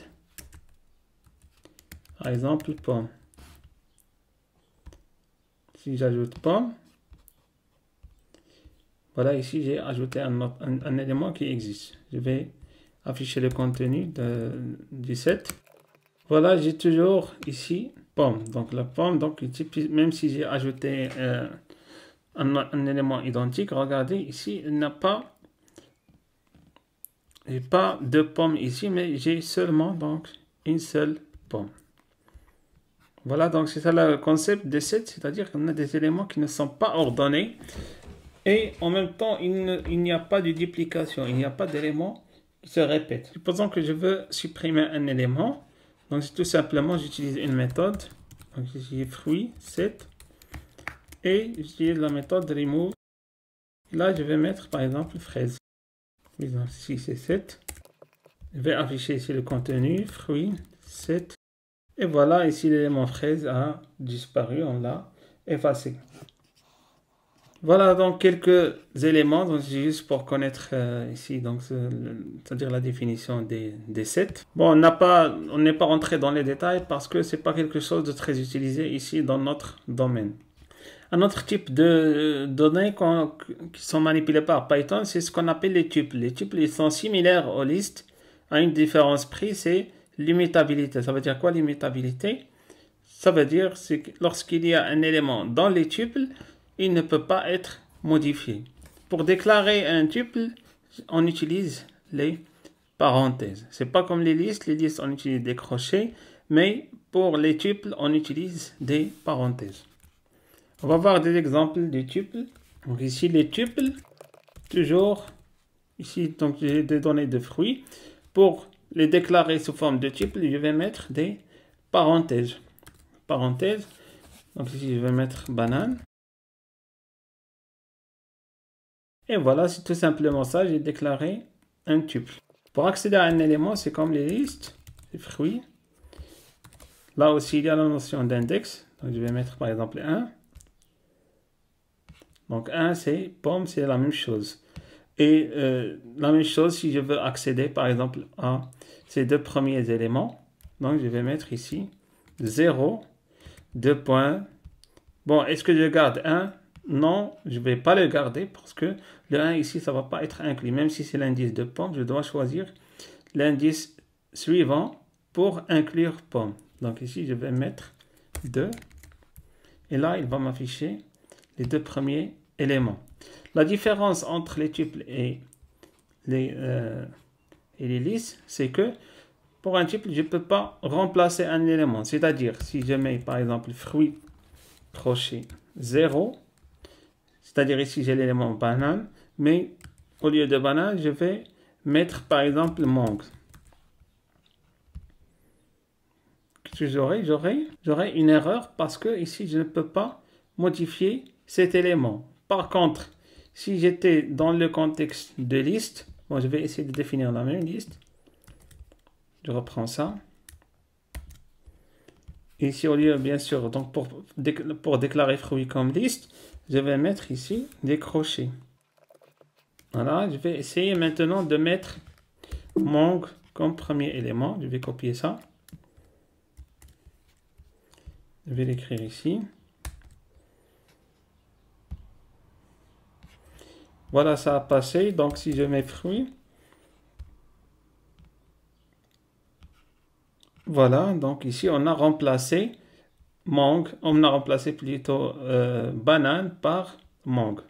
par exemple, pomme. Si j'ajoute pomme, voilà, ici, j'ai ajouté un élément qui existe. Je vais afficher le contenu du set. Voilà, j'ai toujours ici pomme. Donc la pomme, donc même si j'ai ajouté un élément identique, regardez ici, il n'a pas, j'ai pas deux pommes ici, mais j'ai seulement donc une seule pomme. Voilà, donc c'est ça le concept de set, c'est-à-dire qu'on a des éléments qui ne sont pas ordonnés et en même temps il n'y a pas de duplication, il n'y a pas d'éléments qui se répètent. Supposons que je veux supprimer un élément. Donc, tout simplement, j'utilise une méthode. Donc, ici, fruit, set. Et j'utilise la méthode remove. Là, je vais mettre, par exemple, fraise. Donc, ici, c'est 7. Je vais afficher ici le contenu, fruit, 7. Et voilà, ici, l'élément fraise a disparu. On l'a effacé. Voilà donc quelques éléments, donc juste pour connaître ici, donc c'est-à-dire la définition des sets. Bon, on n'est pas rentré dans les détails parce que c'est pas quelque chose de très utilisé ici dans notre domaine. Un autre type de données qui sont manipulées par Python, c'est ce qu'on appelle les tuples. Les tuples, ils sont similaires aux listes, à une différence près, c'est l'immutabilité. Ça veut dire quoi l'immutabilité? Ça veut dire que lorsqu'il y a un élément dans les tuples, il ne peut pas être modifié. Pour déclarer un tuple, on utilise les parenthèses. C'est pas comme les listes on utilise des crochets, mais pour les tuples, on utilise des parenthèses. On va voir des exemples de tuples. Donc ici les tuples, toujours ici donc j'ai des données de fruits. Pour les déclarer sous forme de tuples, je vais mettre des parenthèses. Parenthèses. Donc ici je vais mettre banane. Et voilà, c'est tout simplement ça, j'ai déclaré un tuple. Pour accéder à un élément, c'est comme les listes, les fruits. Là aussi, il y a la notion d'index. Donc, je vais mettre par exemple 1. Donc, 1, c'est pomme, c'est la même chose. Et la même chose, si je veux accéder par exemple à ces deux premiers éléments, donc je vais mettre ici 0, 2 points. Bon, est-ce que je garde 1? non, je ne vais pas le garder parce que le 1 ici, ça ne va pas être inclus. Même si c'est l'indice de pomme, je dois choisir l'indice suivant pour inclure pomme. Donc ici, je vais mettre 2. Et là, il va m'afficher les 2 premiers éléments. La différence entre les tuples et les listes, c'est que pour un tuple, je ne peux pas remplacer un élément. C'est-à-dire, si je mets par exemple fruit crochet 0, c'est-à-dire ici j'ai l'élément banane, mais au lieu de banane, je vais mettre par exemple mangue. Qu'est-ce que j'aurai une erreur parce que ici je ne peux pas modifier cet élément. Par contre, si j'étais dans le contexte de liste, bon, je vais essayer de définir la même liste. Je reprends ça. Ici, au lieu, bien sûr, donc pour déclarer fruit comme liste, je vais mettre ici des crochets. Voilà, je vais essayer maintenant de mettre mangue comme premier élément. Je vais copier ça. Je vais l'écrire ici. Voilà, ça a passé. Donc, si je mets fruit, voilà, donc ici, on a remplacé mangue, on a remplacé plutôt banane par mangue.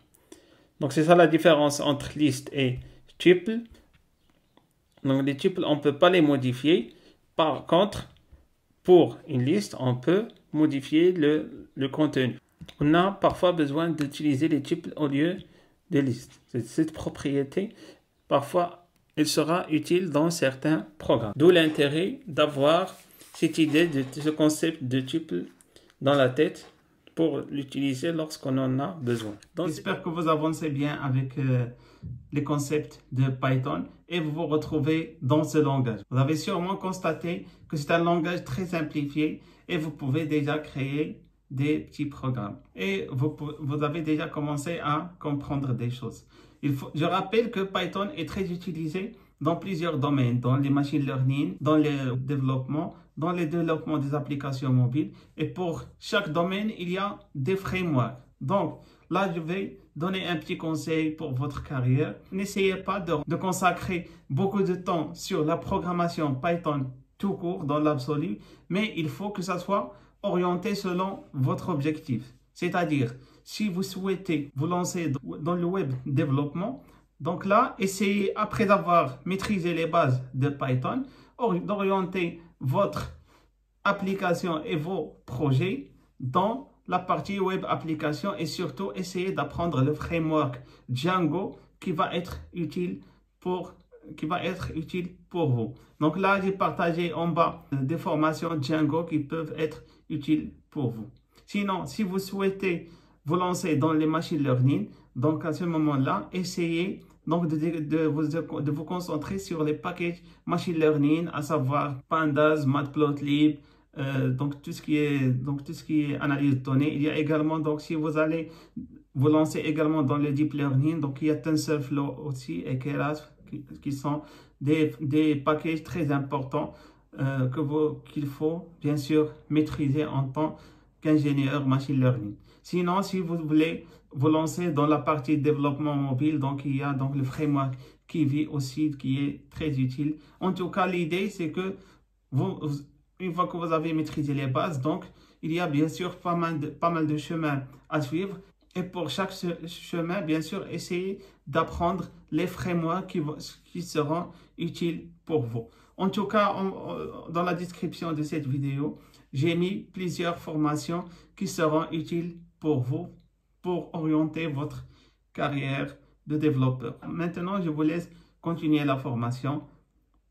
Donc, c'est ça la différence entre liste et tuple. Donc, les tuples, on ne peut pas les modifier. Par contre, pour une liste, on peut modifier le contenu. On a parfois besoin d'utiliser les tuples au lieu de listes. Cette propriété, parfois, elle sera utile dans certains programmes. D'où l'intérêt d'avoir cette idée de ce concept de tuple dans la tête pour l'utiliser lorsqu'on en a besoin. J'espère que vous avancez bien avec les concepts de Python et vous vous retrouvez dans ce langage. Vous avez sûrement constaté que c'est un langage très simplifié et vous pouvez déjà créer des petits programmes. Et vous avez déjà commencé à comprendre des choses. Je rappelle que Python est très utilisé dans plusieurs domaines, dans les machine learning, dans le développement des applications mobiles. Et pour chaque domaine, il y a des frameworks. Donc, là, je vais donner un petit conseil pour votre carrière. N'essayez pas de consacrer beaucoup de temps sur la programmation Python tout court dans l'absolu, mais il faut que ça soit orienté selon votre objectif. C'est-à-dire, si vous souhaitez vous lancer dans le web développement, donc là, essayez, après avoir maîtrisé les bases de Python, d'orienter votre application et vos projets dans la partie web application et surtout essayez d'apprendre le framework Django qui va être utile pour vous. Donc là, j'ai partagé en bas des formations Django qui peuvent être utiles pour vous. Sinon, si vous souhaitez vous lancer dans les machine learning, donc à ce moment-là, essayez donc de vous concentrer sur les packages machine learning, à savoir Pandas, Matplotlib, donc tout ce qui est analyse de données. Il y a également, donc si vous allez vous lancer également dans le deep learning, donc il y a TensorFlow aussi et Keras qui sont des packages très importants qu'il faut bien sûr maîtriser en tant qu'ingénieur machine learning. Sinon, si vous voulez vous lancer dans la partie développement mobile, donc il y a donc le framework Kivy aussi qui est très utile. En tout cas, l'idée c'est que une fois que vous avez maîtrisé les bases, donc il y a bien sûr pas mal de chemins à suivre. Et pour chaque chemin, bien sûr, essayez d'apprendre les frameworks qui seront utiles pour vous. En tout cas, dans la description de cette vidéo, j'ai mis plusieurs formations qui seront utiles pour vous, pour orienter votre carrière de développeur. Maintenant, je vous laisse continuer la formation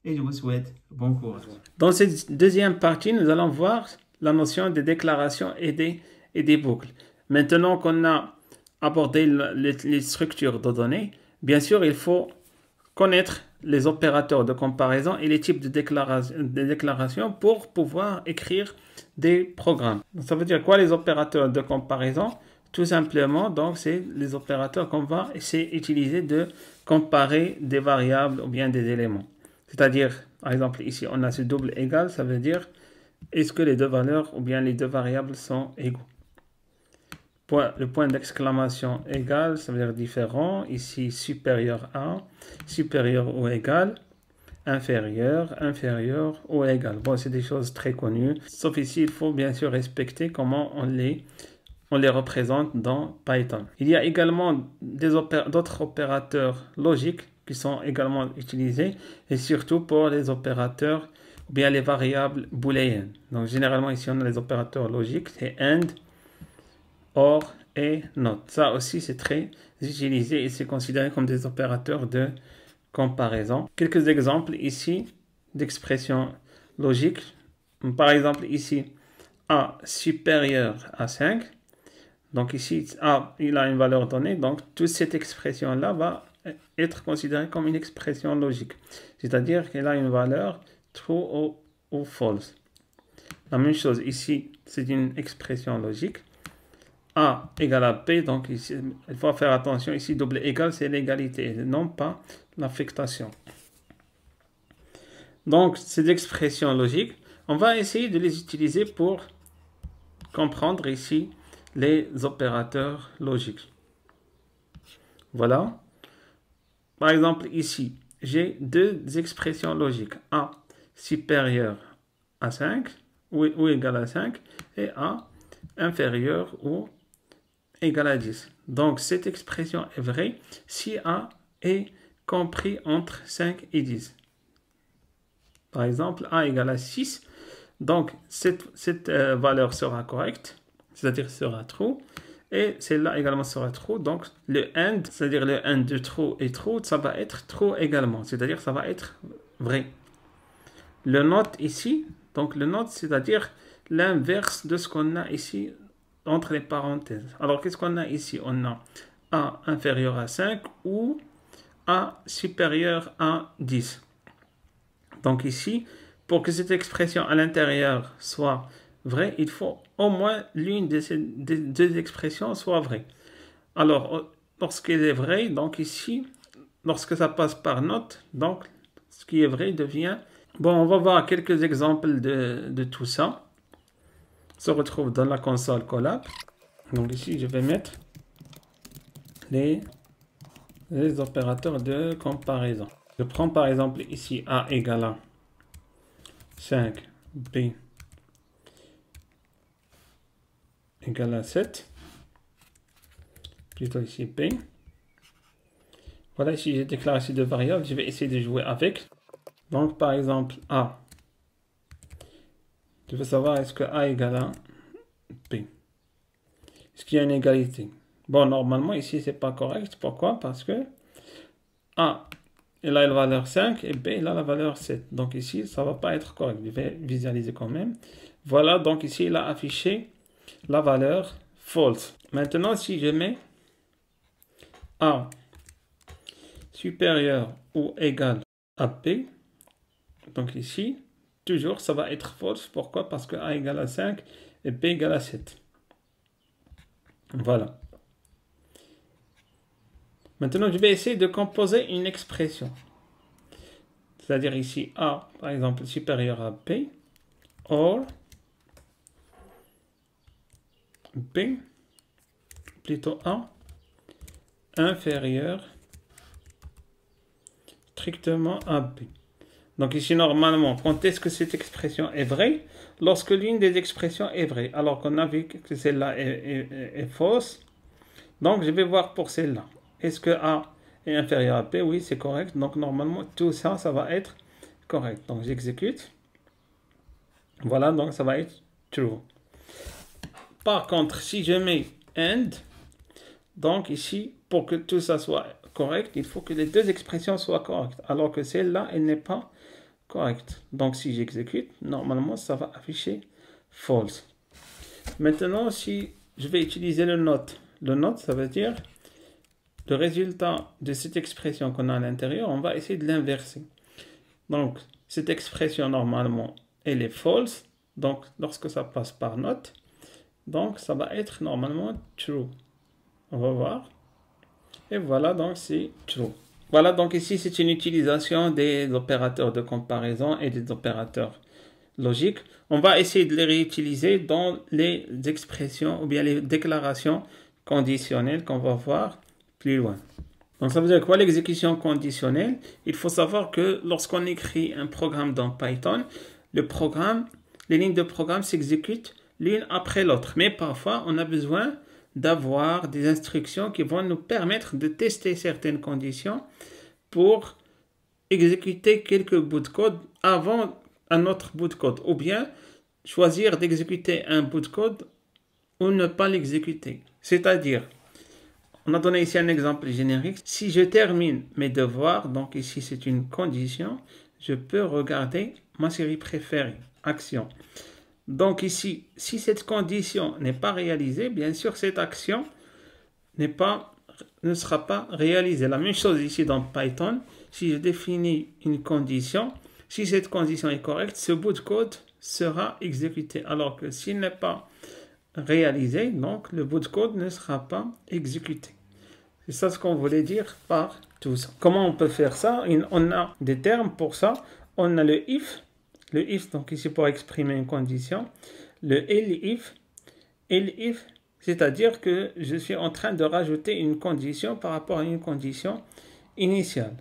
et je vous souhaite bon courage. Dans cette deuxième partie, nous allons voir la notion de déclaration et des boucles. Maintenant qu'on a abordé les structures de données, bien sûr, il faut connaître les opérateurs de comparaison et les types de déclaration pour pouvoir écrire des programmes. Donc, ça veut dire quoi les opérateurs de comparaison? Tout simplement, donc, c'est les opérateurs qu'on va essayer d'utiliser de comparer des variables ou bien des éléments. C'est-à-dire, par exemple, ici, on a ce double égal, ça veut dire est-ce que les deux valeurs ou bien les deux variables sont égaux. le point d'exclamation égal, ça veut dire différent. Ici, supérieur à, supérieur ou égal, inférieur, inférieur ou égal. Bon, c'est des choses très connues. Sauf ici, il faut bien sûr respecter comment on les représente dans Python. Il y a également d'autres opérateurs logiques qui sont également utilisés, et surtout pour les opérateurs ou bien les variables booléennes. Donc généralement ici on a les opérateurs logiques, c'est AND, OR et NOT. Ça aussi c'est très utilisé et c'est considéré comme des opérateurs de comparaison. Quelques exemples ici d'expressions logiques. Par exemple ici A supérieur à 5. Donc ici A il a une valeur donnée, donc toute cette expression là va être considérée comme une expression logique. C'est-à-dire qu'elle a une valeur true ou false. La même chose ici, c'est une expression logique. A égale à B, donc ici, il faut faire attention, ici double égal, c'est l'égalité, non pas l'affectation. Donc, ces expressions logiques, on va essayer de les utiliser pour comprendre ici les opérateurs logiques. Voilà. Par exemple, ici, j'ai deux expressions logiques. A supérieur à 5 ou égal à 5 et A inférieur ou égal à 10. Donc, cette expression est vraie si A est compris entre 5 et 10. Par exemple, A égale à 6. Donc, cette valeur sera correcte, c'est-à-dire sera true. Et celle-là également sera true. Donc, le AND, c'est-à-dire le AND de true et true, ça va être true également. C'est-à-dire ça va être vrai. Le NOT ici, donc le NOT, c'est-à-dire l'inverse de ce qu'on a ici entre les parenthèses. Alors, qu'est-ce qu'on a ici? On a A inférieur à 5 ou A supérieur à 10. Donc ici, pour que cette expression à l'intérieur soit vraie, il faut au moins l'une de ces deux expressions soit vraie. Alors, lorsqu'elle est vraie, donc ici, lorsque ça passe par note, donc ce qui est vrai devient... Bon, on va voir quelques exemples de tout ça. On se retrouve dans la console Colab. Donc ici, je vais mettre les opérateurs de comparaison. Je prends par exemple ici A égale à 5, B égale à 7, plutôt ici B. Voilà, ici j'ai déclaré ces deux variables, je vais essayer de jouer avec. Donc par exemple A, je veux savoir est-ce que A égale à B. Est-ce qu'il y a une égalité? Bon, normalement ici c'est pas correct. Pourquoi? Parce que A il a la valeur 5 et B il a la valeur 7. Donc ici ça va pas être correct. Je vais visualiser quand même. Voilà, donc ici il a affiché la valeur false. Maintenant si je mets A supérieur ou égal à B, donc ici toujours ça va être false. Pourquoi? Parce que A égale à 5 et B égale à 7. Voilà. Maintenant, je vais essayer de composer une expression. C'est-à-dire ici A, par exemple, supérieur à B, or B, plutôt A, inférieur strictement à B. Donc ici, normalement, quand est-ce que cette expression est vraie? Lorsque l'une des expressions est vraie. Alors qu'on a vu que celle-là est fausse. Donc, je vais voir pour celle-là. Est-ce que A est inférieur à B? Oui, c'est correct. Donc, normalement, tout ça, ça va être correct. Donc, j'exécute. Voilà, donc ça va être true. Par contre, si je mets AND, donc ici, pour que tout ça soit correct, il faut que les deux expressions soient correctes. Alors que celle-là, elle n'est pas correcte. Donc, si j'exécute, normalement, ça va afficher false. Maintenant, si je vais utiliser le NOT. Le NOT, ça veut dire le résultat de cette expression qu'on a à l'intérieur, on va essayer de l'inverser. Donc, cette expression, normalement, elle est false. Donc, lorsque ça passe par NOT, donc ça va être normalement true. On va voir. Et voilà, donc c'est true. Voilà, donc ici, c'est une utilisation des opérateurs de comparaison et des opérateurs logiques. On va essayer de les réutiliser dans les expressions ou bien les déclarations conditionnelle qu'on va voir plus loin. Donc ça veut dire quoi l'exécution conditionnelle? Il faut savoir que lorsqu'on écrit un programme dans Python, les lignes de programme s'exécutent l'une après l'autre. Mais parfois, on a besoin d'avoir des instructions qui vont nous permettre de tester certaines conditions pour exécuter quelques bouts de code avant un autre bout de code. Ou bien choisir d'exécuter un bout de code ou ne pas l'exécuter. C'est-à-dire, on a donné ici un exemple générique. Si je termine mes devoirs, donc ici c'est une condition, je peux regarder ma série préférée, action. Donc ici, si cette condition n'est pas réalisée, bien sûr cette action ne sera pas réalisée. La même chose ici dans Python, si je définis une condition, si cette condition est correcte, ce bout de code sera exécuté. Alors que s'il n'est pas réalisé, donc le bout de code ne sera pas exécuté. C'est ça ce qu'on voulait dire par tout ça. Comment on peut faire ça? On a des termes pour ça. On a le if, donc ici pour exprimer une condition. Le elif, c'est-à-dire que je suis en train de rajouter une condition par rapport à une condition initiale.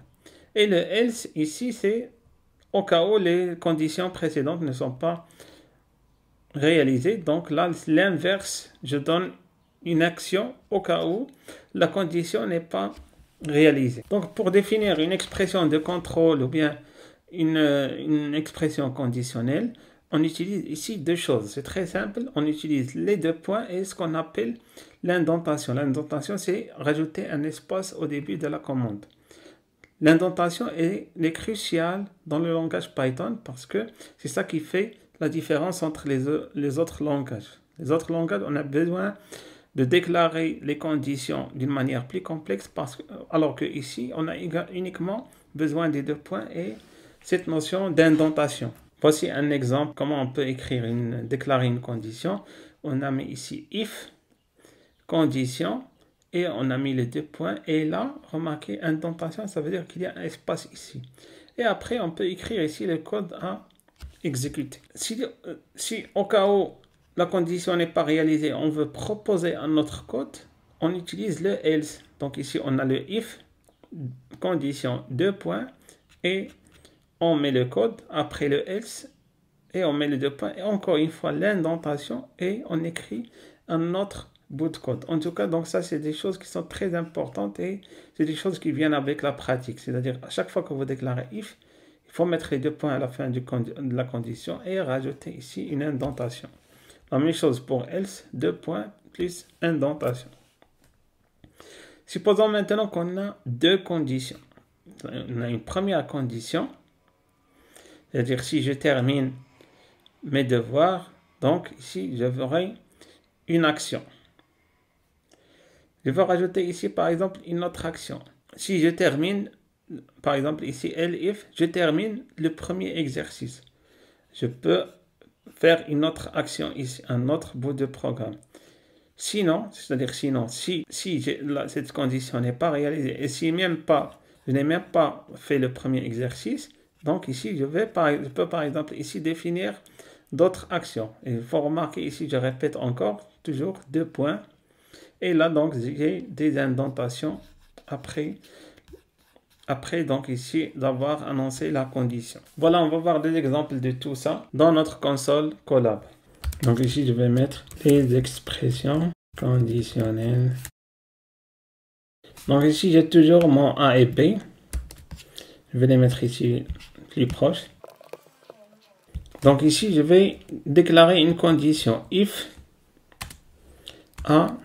Et le else ici, c'est au cas où les conditions précédentes ne sont pas réalisées. Donc là, l'inverse, je donne une action au cas où la condition n'est pas réalisée. Donc pour définir une expression de contrôle ou bien une expression conditionnelle, on utilise ici deux choses. C'est très simple. On utilise les deux points et ce qu'on appelle l'indentation. L'indentation, c'est rajouter un espace au début de la commande. L'indentation est cruciale dans le langage Python parce que c'est ça qui fait la différence entre les autres langages. Les autres langages, on a besoin de déclarer les conditions d'une manière plus complexe alors que ici, on a uniquement besoin des deux points et cette notion d'indentation. Voici un exemple comment on peut déclarer une condition. On a mis ici if condition et on a mis les deux points et là, remarquez, indentation, ça veut dire qu'il y a un espace ici. Et après, on peut écrire ici le code à exécuter. Si au cas où la condition n'est pas réalisée, on veut proposer un autre code, on utilise le else. Donc ici, on a le if condition deux points et on met le code après le else et on met les deux points et encore une fois l'indentation et on écrit un autre bout de code. En tout cas, donc ça, c'est des choses qui sont très importantes et c'est des choses qui viennent avec la pratique. C'est-à-dire, à chaque fois que vous déclarez if, il faut mettre les deux points à la fin de la condition et rajouter ici une indentation. La même chose pour else, deux points plus indentation. Supposons maintenant qu'on a deux conditions. On a une première condition, c'est-à-dire si je termine mes devoirs, donc ici, je ferai une action. Je vais rajouter ici, par exemple, une autre action. Si je termine, par exemple, ici, elif, je termine le premier exercice. Je peux faire une autre action ici, un autre bout de programme. Sinon, c'est-à-dire sinon, si cette condition n'est pas réalisée et si je n'ai même pas fait le premier exercice, donc ici, je peux par exemple ici définir d'autres actions. Et il faut remarquer ici, je répète encore, toujours deux points. Et là, donc, j'ai des indentations après donc ici, d'avoir annoncé la condition. Voilà, on va voir des exemples de tout ça dans notre console Colab. Donc ici, je vais mettre les expressions conditionnelles. Donc ici, j'ai toujours mon A et B. Je vais les mettre ici plus proches. Donc ici, je vais déclarer une condition. If A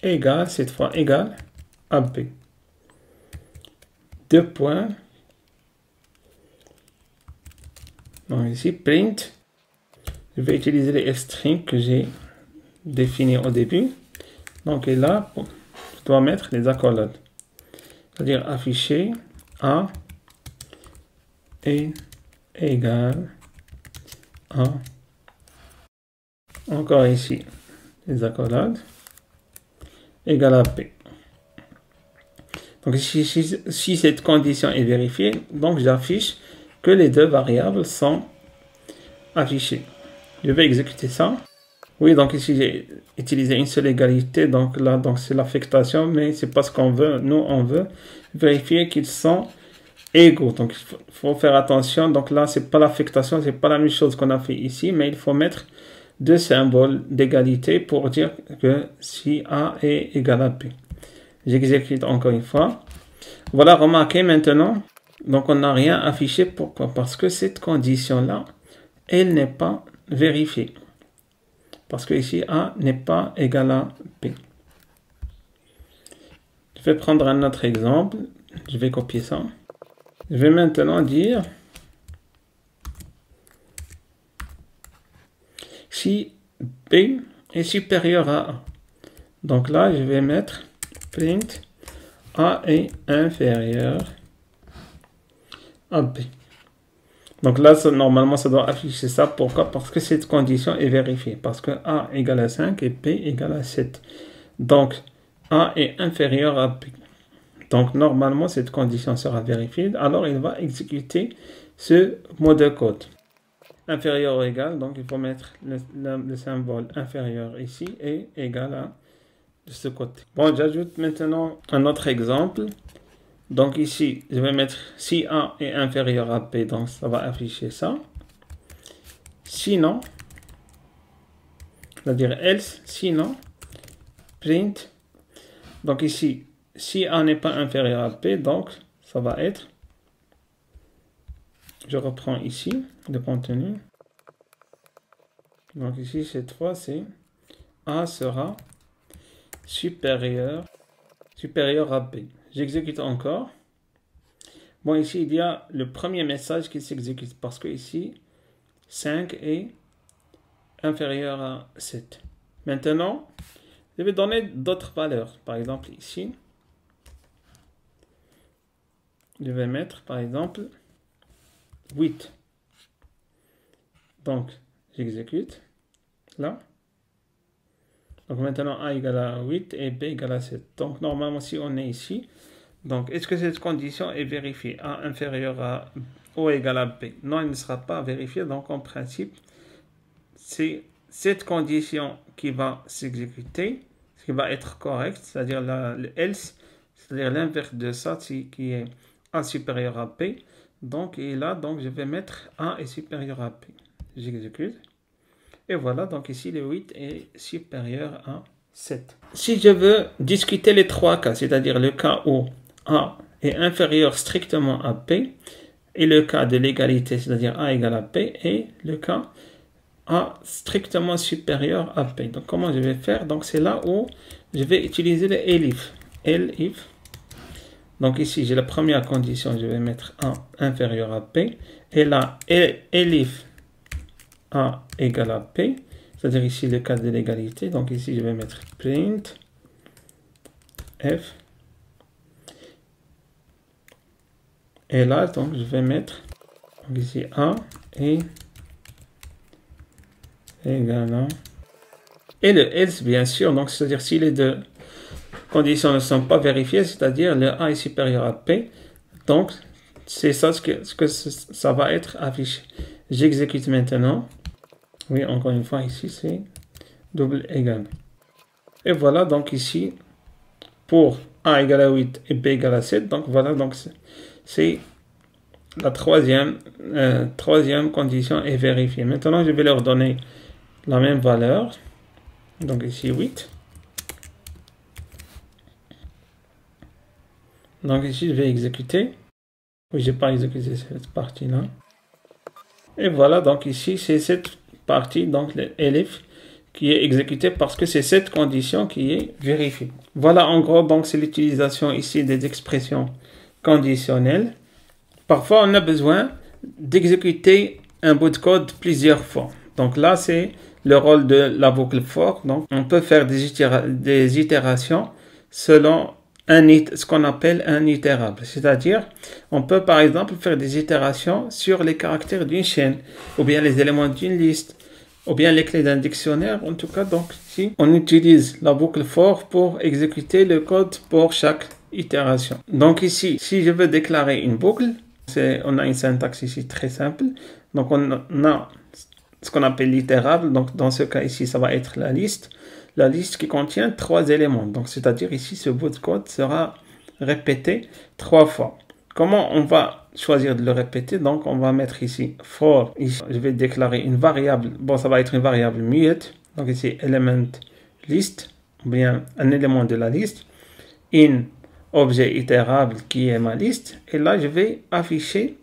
égale, cette fois égale à B. Deux points. Donc ici, print. Je vais utiliser les f-strings que j'ai définis au début. Donc et là, je dois mettre les accolades. C'est-à-dire afficher A est égal à. Encore ici, les accolades égale à P. Donc si cette condition est vérifiée, donc j'affiche que les deux variables sont affichées. Je vais exécuter ça. Oui, donc ici j'ai utilisé une seule égalité, donc là donc c'est l'affectation, mais c'est pas ce qu'on veut. Nous on veut vérifier qu'ils sont égaux. Donc il faut faire attention. Donc là c'est pas l'affectation, c'est pas la même chose qu'on a fait ici, mais il faut mettre deux symboles d'égalité pour dire que si A est égal à B. J'exécute encore une fois. Voilà, remarquez maintenant. Donc on n'a rien affiché. Pourquoi? Parce que cette condition-là, elle n'est pas vérifiée. Parce que ici, A n'est pas égal à B. Je vais prendre un autre exemple. Je vais copier ça. Je vais maintenant dire si B est supérieur à A. Donc là, je vais mettre print A est inférieur à B. Donc là, normalement, ça doit afficher ça. Pourquoi? Parce que cette condition est vérifiée. Parce que A égale à 5 et B égale à 7. Donc, A est inférieur à B. Donc, normalement, cette condition sera vérifiée. Alors, il va exécuter ce mot de code. Inférieur ou égal. Donc, il faut mettre le symbole inférieur ici et égal à de ce côté. Bon, j'ajoute maintenant un autre exemple. Donc ici, je vais mettre si A est inférieur à B, donc ça va afficher ça. Sinon, c'est-à-dire else, sinon, print. Donc ici, si A n'est pas inférieur à B, donc ça va être, je reprends ici le contenu. Donc ici, cette fois, c'est A sera supérieur à B. J'exécute encore. Bon, ici, il y a le premier message qui s'exécute parce que ici, 5 est inférieur à 7. Maintenant, je vais donner d'autres valeurs. Par exemple, ici, je vais mettre, par exemple, 8. Donc, j'exécute. Là. Donc, maintenant, A égale à 8 et B égale à 7. Donc, normalement, si on est ici, donc, est-ce que cette condition est vérifiée? A inférieur à O égale à B. Non, elle ne sera pas vérifiée. Donc, en principe, c'est cette condition qui va s'exécuter, ce qui va être correct, c'est-à-dire le else, c'est-à-dire l'inverse de ça, qui est A supérieur à B. Donc, et là, donc, je vais mettre A est supérieur à B. J'exécute. Et voilà, donc ici, le 8 est supérieur à 7. Si je veux discuter les trois cas, c'est-à-dire le cas où A est inférieur strictement à B, et le cas de l'égalité, c'est-à-dire A égale à B, et le cas A strictement supérieur à B. Donc, comment je vais faire? Donc, c'est là où je vais utiliser le elif. Elif. Donc, ici, j'ai la première condition, je vais mettre A inférieur à B, et là, elif A égale à B, c'est-à-dire ici le cas de l'égalité. Donc ici, je vais mettre print F. Et là, donc, je vais mettre donc ici A est égal à... Et le else, bien sûr, donc c'est-à-dire si les deux conditions ne sont pas vérifiées, c'est-à-dire le A est supérieur à B, donc c'est ça ce que ça va être affiché. J'exécute maintenant. Oui, encore une fois, ici, c'est double égal. Et voilà, donc ici, pour A égale à 8 et B égale à 7, donc voilà, donc c'est la troisième condition est vérifiée. Maintenant, je vais leur donner la même valeur. Donc ici, 8. Donc ici, je vais exécuter. Oui, je n'ai pas exécuté cette partie-là. Et voilà, donc ici, c'est cette partie, donc le elif, qui est exécutée parce que c'est cette condition qui est vérifiée. Voilà, en gros, donc c'est l'utilisation ici des expressions conditionnelles. Parfois, on a besoin d'exécuter un bout de code plusieurs fois. Donc là, c'est le rôle de la boucle for. Donc, on peut faire des itérations selon ce qu'on appelle un itérable. C'est-à-dire, on peut par exemple faire des itérations sur les caractères d'une chaîne, ou bien les éléments d'une liste, ou bien les clés d'un dictionnaire. En tout cas, donc, si on utilise la boucle for pour exécuter le code pour chaque itération. Donc ici, si je veux déclarer une boucle, on a une syntaxe ici très simple. Donc on a ce qu'on appelle l'itérable. Donc, dans ce cas ici, ça va être la liste qui contient 3 éléments. Donc, c'est-à-dire ici, ce bout de code sera répété 3 fois. Comment on va choisir de le répéter? Donc, on va mettre ici for. Ici, je vais déclarer une variable. Bon, ça va être une variable mute. Donc, ici, element list, ou bien un élément de la liste. In objet itérable qui est ma liste. Et là, je vais afficher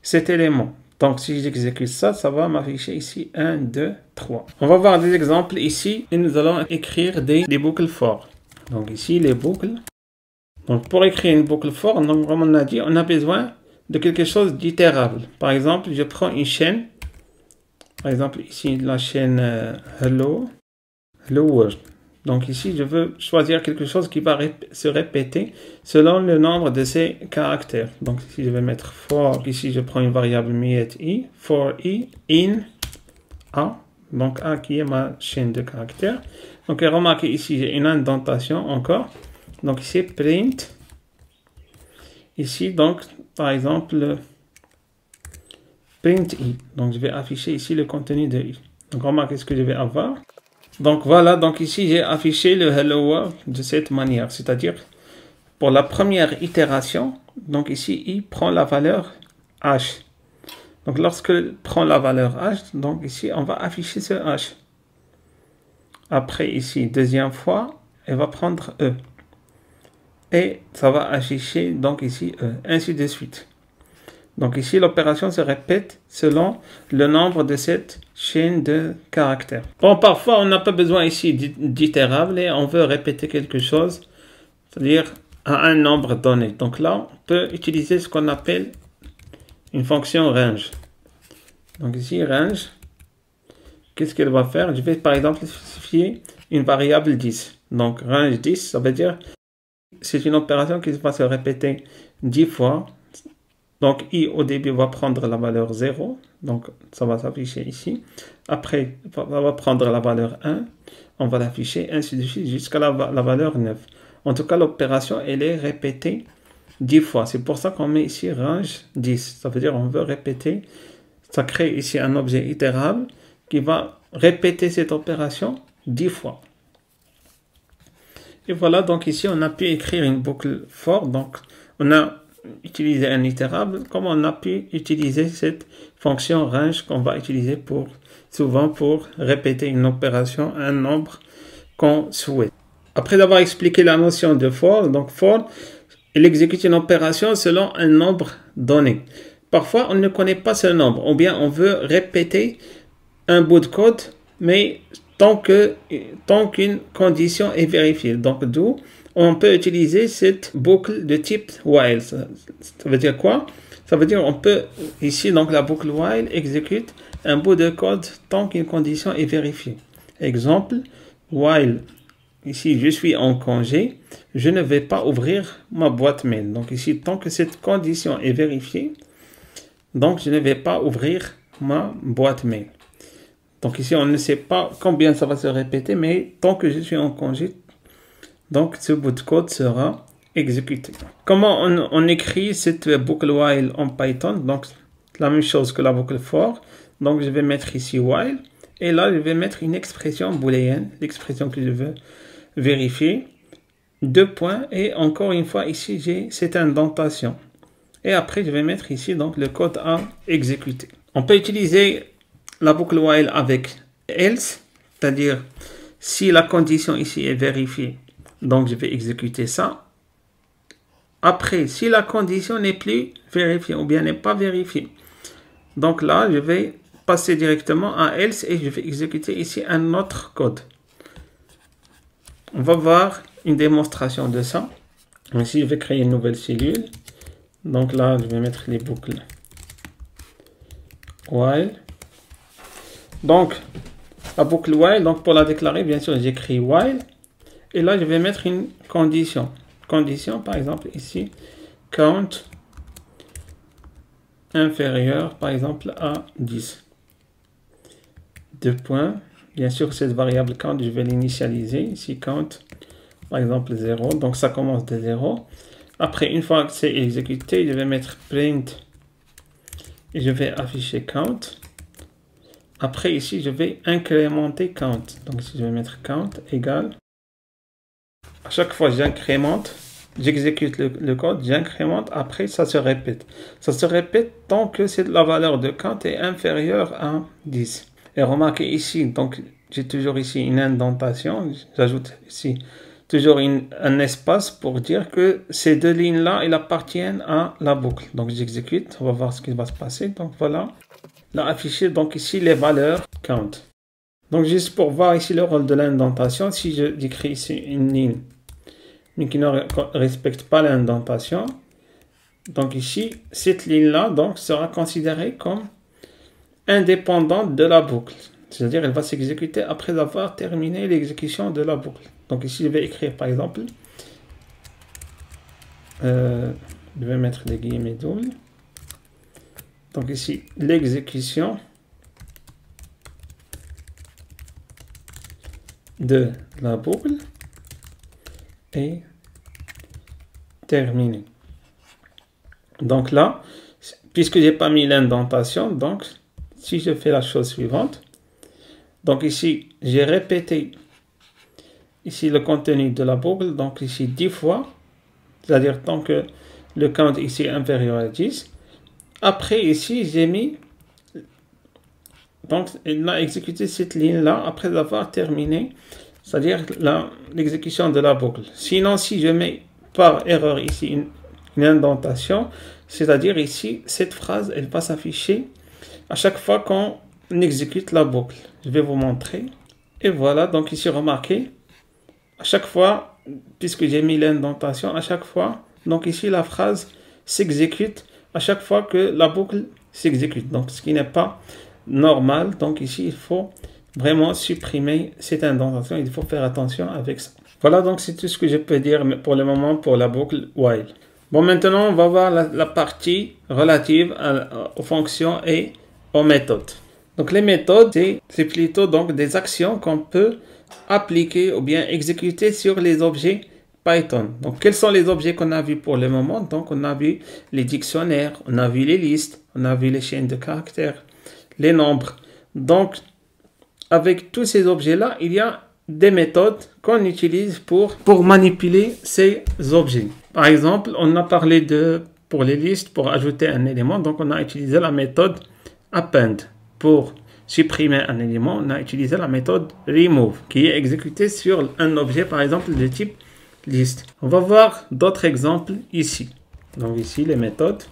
cet élément. Donc, si j'exécute ça, ça va m'afficher ici 1, 2, 3. On va voir des exemples ici et nous allons écrire des boucles for. Donc, ici, les boucles. Donc, pour écrire une boucle for, donc, comme on a dit, on a besoin de quelque chose d'itérable. Par exemple, je prends une chaîne. Par exemple, ici, la chaîne Hello World. Donc, ici, je veux choisir quelque chose qui va se répéter selon le nombre de ces caractères. Donc, ici, je vais mettre for. Ici, je prends une variable mute i. For i in a. Donc, a qui est ma chaîne de caractères. Donc, remarquez ici, j'ai une indentation encore. Donc ici, print. Ici, donc, par exemple, print i. Donc, je vais afficher ici le contenu de i. Donc, remarquez ce que je vais avoir. Donc, voilà. Donc, ici, j'ai affiché le hello world de cette manière. C'est-à-dire, pour la première itération, donc ici, i prend la valeur h. Donc, lorsque prend la valeur h, donc ici, on va afficher ce h. Après, ici, deuxième fois, elle va prendre e. Et ça va afficher donc ici ainsi de suite. Donc ici l'opération se répète selon le nombre de cette chaîne de caractères. Bon, parfois on n'a pas besoin ici d'itérable et on veut répéter quelque chose, c'est-à-dire à un nombre donné. Donc là on peut utiliser ce qu'on appelle une fonction range. Donc ici range, qu'est-ce qu'elle va faire? Je vais par exemple spécifier une variable 10. Donc range 10, ça veut dire c'est une opération qui va se répéter 10 fois. Donc, i au début va prendre la valeur 0. Donc, ça va s'afficher ici. Après, ça va prendre la valeur 1. On va l'afficher ainsi de suite jusqu'à la valeur 9. En tout cas, l'opération, elle est répétée 10 fois. C'est pour ça qu'on met ici range 10. Ça veut dire qu'on veut répéter. Ça crée ici un objet itérable qui va répéter cette opération 10 fois. Et voilà, donc ici, on a pu écrire une boucle for. Donc, on a utilisé un itérable, comme on a pu utiliser cette fonction range qu'on va utiliser souvent pour répéter une opération, un nombre qu'on souhaite. Après avoir expliqué la notion de for, donc for, il exécute une opération selon un nombre donné. Parfois, on ne connaît pas ce nombre, ou bien on veut répéter un bout de code, mais tant qu'une condition est vérifiée. Donc, d'où on peut utiliser cette boucle de type while. Ça veut dire quoi? Ça veut dire on peut, ici, donc la boucle while exécute un bout de code tant qu'une condition est vérifiée. Exemple, while, ici, je suis en congé, je ne vais pas ouvrir ma boîte mail. Donc, ici, tant que cette condition est vérifiée, donc je ne vais pas ouvrir ma boîte mail. Donc ici, on ne sait pas combien ça va se répéter, mais tant que je suis en congé, donc ce bout de code sera exécuté. Comment on écrit cette boucle while en Python? Donc la même chose que la boucle for. Donc je vais mettre ici while, et là je vais mettre une expression booléenne, l'expression que je veux vérifier. 2 points, et encore une fois ici j'ai cette indentation. Et après je vais mettre ici donc le code à exécuter. On peut utiliser la boucle while avec else, c'est-à-dire si la condition ici est vérifiée, donc je vais exécuter ça. Après, si la condition n'est plus vérifiée ou bien n'est pas vérifiée, donc là je vais passer directement à else et je vais exécuter ici un autre code. On va voir une démonstration de ça. Ici je vais créer une nouvelle cellule. Donc là je vais mettre les boucles while. Donc, la boucle while, donc pour la déclarer, bien sûr, j'écris while. Et là, je vais mettre une condition. Condition, par exemple, ici, count inférieur, par exemple, à 10. 2 points. Bien sûr, cette variable count, je vais l'initialiser. Ici, count, par exemple, 0. Donc, ça commence de 0. Après, une fois que c'est exécuté, je vais mettre print. Et je vais afficher count. Après, ici, je vais incrémenter count. Donc, ici, je vais mettre count égale. À chaque fois, j'incrémente. J'exécute le code, j'incrémente. Après, ça se répète. Ça se répète tant que la valeur de count est inférieure à 10. Et remarquez ici, donc, j'ai toujours ici une indentation. J'ajoute ici toujours un espace pour dire que ces deux lignes-là, elles appartiennent à la boucle. Donc, j'exécute. On va voir ce qui va se passer. Donc, voilà. Là, affiché, donc ici, les valeurs count. Donc, juste pour voir ici le rôle de l'indentation, si j'écris ici une ligne, mais qui ne respecte pas l'indentation, donc ici, cette ligne-là donc sera considérée comme indépendante de la boucle. C'est-à-dire, elle va s'exécuter après avoir terminé l'exécution de la boucle. Donc ici, je vais écrire, par exemple, je vais mettre des guillemets doubles. Donc ici, l'exécution de la boucle est terminée. Donc là, puisque j'ai pas mis l'indentation, donc si je fais la chose suivante, donc ici, j'ai répété ici le contenu de la boucle, donc ici 10 fois, c'est-à-dire tant que le count ici est inférieur à 10. Après, ici, j'ai mis, donc, il a exécuté cette ligne-là après avoir terminé, c'est-à-dire l'exécution de la boucle. Sinon, si je mets par erreur ici une indentation, c'est-à-dire ici, cette phrase, elle va s'afficher à chaque fois qu'on exécute la boucle. Je vais vous montrer. Et voilà, donc ici, remarquez, à chaque fois, puisque j'ai mis l'indentation, à chaque fois, donc ici, la phrase s'exécute à chaque fois que la boucle s'exécute. Donc, ce qui n'est pas normal. Donc, ici, il faut vraiment supprimer cette indentation. Il faut faire attention avec ça. Voilà, donc c'est tout ce que je peux dire pour le moment pour la boucle while. Bon, maintenant, on va voir la partie relative aux fonctions et aux méthodes. Donc, les méthodes, c'est plutôt donc des actions qu'on peut appliquer ou bien exécuter sur les objets Python. Donc, quels sont les objets qu'on a vus pour le moment? Donc, on a vu les dictionnaires, on a vu les listes, on a vu les chaînes de caractères, les nombres. Donc, avec tous ces objets-là, il y a des méthodes qu'on utilise pour manipuler ces objets. Par exemple, on a parlé pour les listes, pour ajouter un élément, donc on a utilisé la méthode append. Pour supprimer un élément, on a utilisé la méthode remove, qui est exécutée sur un objet, par exemple, de type liste. On va voir d'autres exemples ici. Donc ici, les méthodes.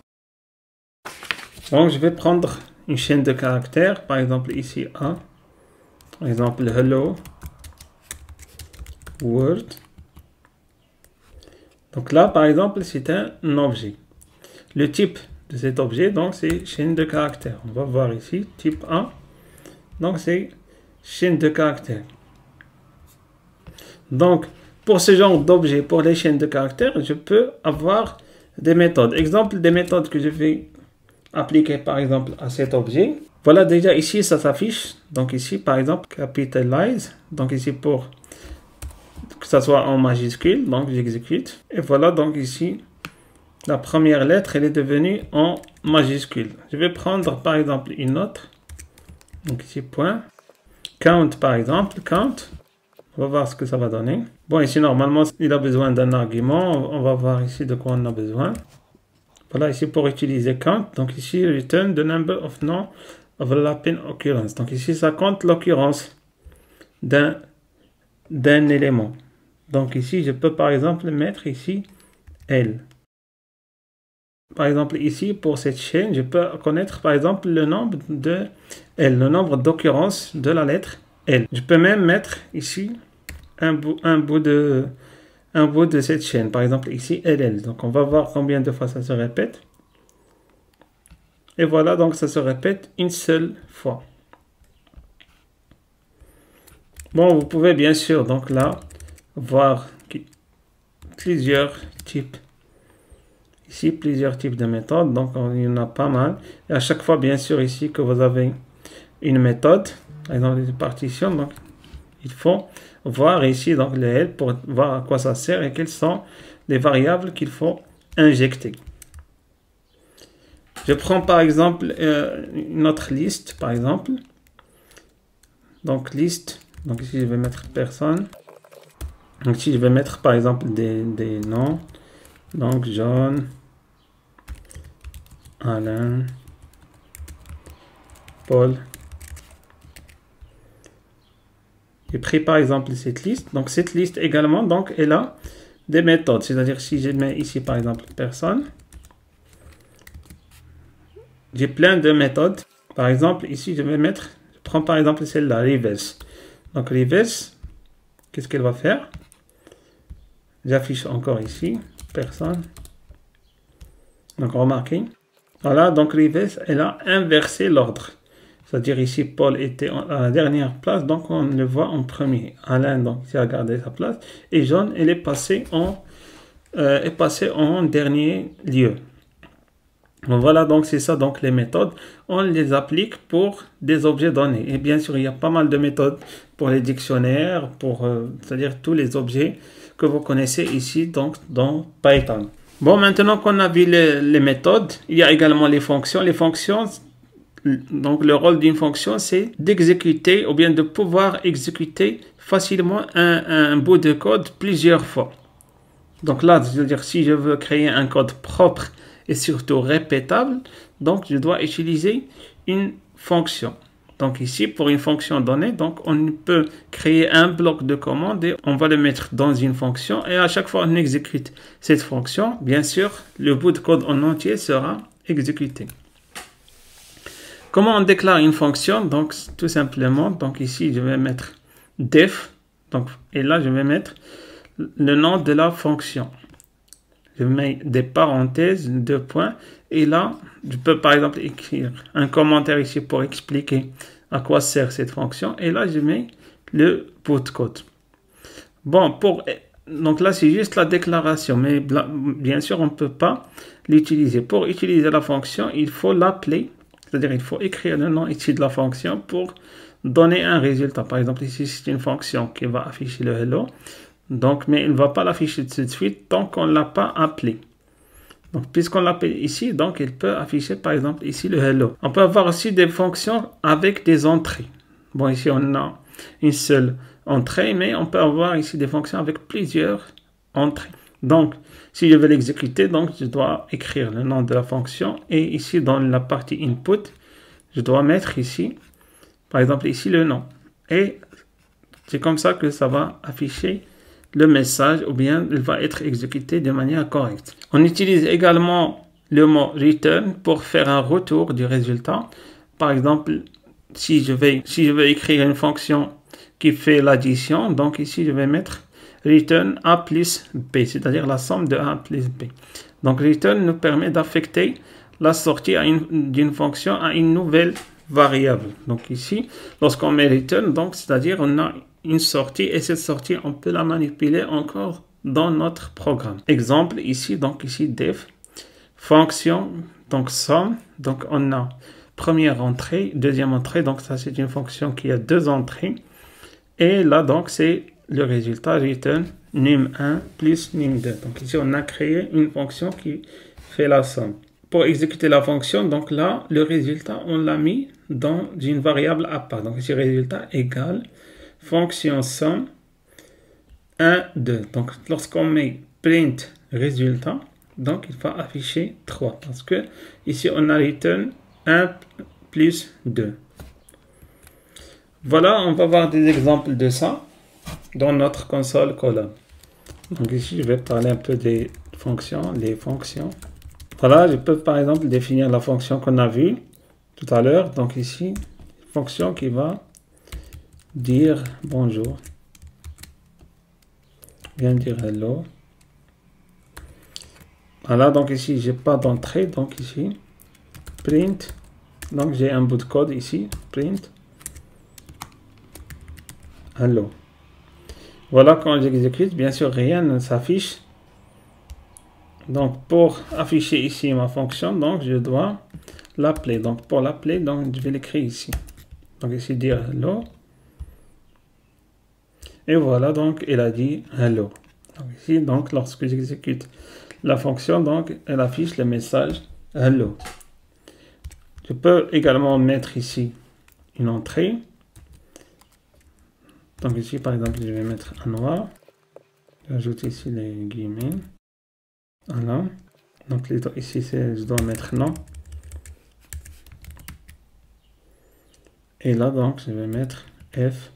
Donc je vais prendre une chaîne de caractères, par exemple ici A, par exemple hello world. Donc là, par exemple, c'est un objet. Le type de cet objet, donc c'est chaîne de caractères. On va voir ici, type A. Donc c'est chaîne de caractères. Donc, pour ce genre d'objet, pour les chaînes de caractères, je peux avoir des méthodes. Exemple des méthodes que je vais appliquer par exemple à cet objet. Voilà, déjà ici ça s'affiche. Donc ici par exemple capitalize. Donc ici pour que ça soit en majuscule. Donc j'exécute. Et voilà, donc ici la première lettre elle est devenue en majuscule. Je vais prendre par exemple une autre. Donc ici point. Count par exemple. Count. On va voir ce que ça va donner. Bon, ici, normalement, il a besoin d'un argument. On va voir ici de quoi on a besoin. Voilà, ici, pour utiliser count. Donc, ici, return the number of non-overlapping occurrences. Donc, ici, ça compte l'occurrence d'un élément. Donc, ici, je peux, par exemple, mettre ici L. Par exemple, ici, pour cette chaîne, je peux connaître, par exemple, le nombre de L, le nombre d'occurrences de la lettre L. Je peux même mettre ici un bout de cette chaîne, par exemple ici LL. Donc on va voir combien de fois ça se répète. Et voilà, donc ça se répète une seule fois. Bon, vous pouvez bien sûr donc là voir plusieurs types. Ici, plusieurs types de méthodes. Donc il y en a pas mal. Et à chaque fois, bien sûr, ici que vous avez une méthode, par exemple une partition, donc il faut voir ici donc le L pour voir à quoi ça sert et quelles sont les variables qu'il faut injecter. Je prends par exemple une autre liste, par exemple. donc liste. Donc ici, je vais mettre personne. Donc ici, je vais mettre par exemple des noms. Donc John, Alain, Paul. J'ai pris par exemple cette liste. Donc cette liste également, donc elle a des méthodes. C'est-à-dire si je mets ici par exemple personne, j'ai plein de méthodes. Par exemple ici je vais mettre, je prends par exemple celle-là, reverse. Donc reverse, qu'est-ce qu'elle va faire? J'affiche encore ici personne. Donc remarquez, voilà, donc reverse, elle a inversé l'ordre. C'est-à-dire ici, Paul était à la dernière place, donc on le voit en premier. Alain, donc, il a gardé sa place. Et John, elle est passé en dernier lieu. Donc, voilà, donc c'est ça, donc les méthodes. On les applique pour des objets donnés. Et bien sûr, il y a pas mal de méthodes pour les dictionnaires, c'est-à-dire tous les objets que vous connaissez ici, donc dans Python. Bon, maintenant qu'on a vu les méthodes, il y a également les fonctions. Les fonctions, donc le rôle d'une fonction, c'est d'exécuter ou bien de pouvoir exécuter facilement un bout de code plusieurs fois. Donc là, je veux dire, si je veux créer un code propre et surtout répétable, donc je dois utiliser une fonction. Donc ici, pour une fonction donnée, donc on peut créer un bloc de commande et on va le mettre dans une fonction. Et à chaque fois on exécute cette fonction, bien sûr, le bout de code en entier sera exécuté. Comment on déclare une fonction? Donc, tout simplement, donc ici, je vais mettre def, donc, et là, je vais mettre le nom de la fonction. Je mets des parenthèses, 2 points, et là, je peux par exemple écrire un commentaire ici pour expliquer à quoi sert cette fonction, et là, je mets le bout de code. Bon, donc là, c'est juste la déclaration, mais bien sûr, on ne peut pas l'utiliser. Pour utiliser la fonction, il faut l'appeler. C'est-à-dire il faut écrire le nom ici de la fonction pour donner un résultat. Par exemple, ici, c'est une fonction qui va afficher le hello. Donc, mais il ne va pas l'afficher tout de suite tant qu'on ne l'a pas appelé. Donc, puisqu'on l'appelle ici, donc il peut afficher par exemple ici le hello. On peut avoir aussi des fonctions avec des entrées. Bon, ici, on a une seule entrée, mais on peut avoir ici des fonctions avec plusieurs entrées. Donc, si je veux l'exécuter, donc je dois écrire le nom de la fonction et ici dans la partie input, je dois mettre ici, par exemple ici le nom. Et c'est comme ça que ça va afficher le message ou bien il va être exécuté de manière correcte. On utilise également le mot return pour faire un retour du résultat. Par exemple, si je veux écrire une fonction qui fait l'addition, donc ici je vais mettre return A plus B, c'est-à-dire la somme de A plus B. Donc return nous permet d'affecter la sortie d'une fonction à une nouvelle variable. Donc ici, lorsqu'on met return, donc c'est-à-dire on a une sortie et cette sortie on peut la manipuler encore dans notre programme. Exemple ici, donc ici def fonction, donc somme, donc on a première entrée, deuxième entrée, donc ça c'est une fonction qui a 2 entrées et là donc c'est le résultat return num1 plus num2. Donc ici, on a créé une fonction qui fait la somme. Pour exécuter la fonction, donc là, le résultat, on l'a mis dans une variable à part. Donc ici, résultat égale fonction somme 1, 2. Donc lorsqu'on met print résultat, donc il va afficher 3. Parce que ici, on a return 1 plus 2. Voilà, on va voir des exemples de ça dans notre console Colab. Donc ici, je vais parler un peu des fonctions, les fonctions. Voilà, je peux par exemple définir la fonction qu'on a vue tout à l'heure. Donc ici, fonction qui va dire bonjour. Bien dire hello. Voilà, donc ici, j'ai pas d'entrée. Donc ici, print. Donc j'ai un bout de code ici, print. Hello. Voilà, quand j'exécute, bien sûr, rien ne s'affiche. Donc, pour afficher ici ma fonction, donc je dois l'appeler. Donc, pour l'appeler, donc je vais l'écrire ici. Donc, ici, dire hello. Et voilà, donc, elle a dit hello. Donc, ici, donc, lorsque j'exécute la fonction, donc, elle affiche le message hello. Je peux également mettre ici une entrée. Donc ici, par exemple, je vais mettre en noir. J'ajoute ici les guillemets. Voilà. Donc plutôt ici, je dois mettre non. Et là, donc, je vais mettre F.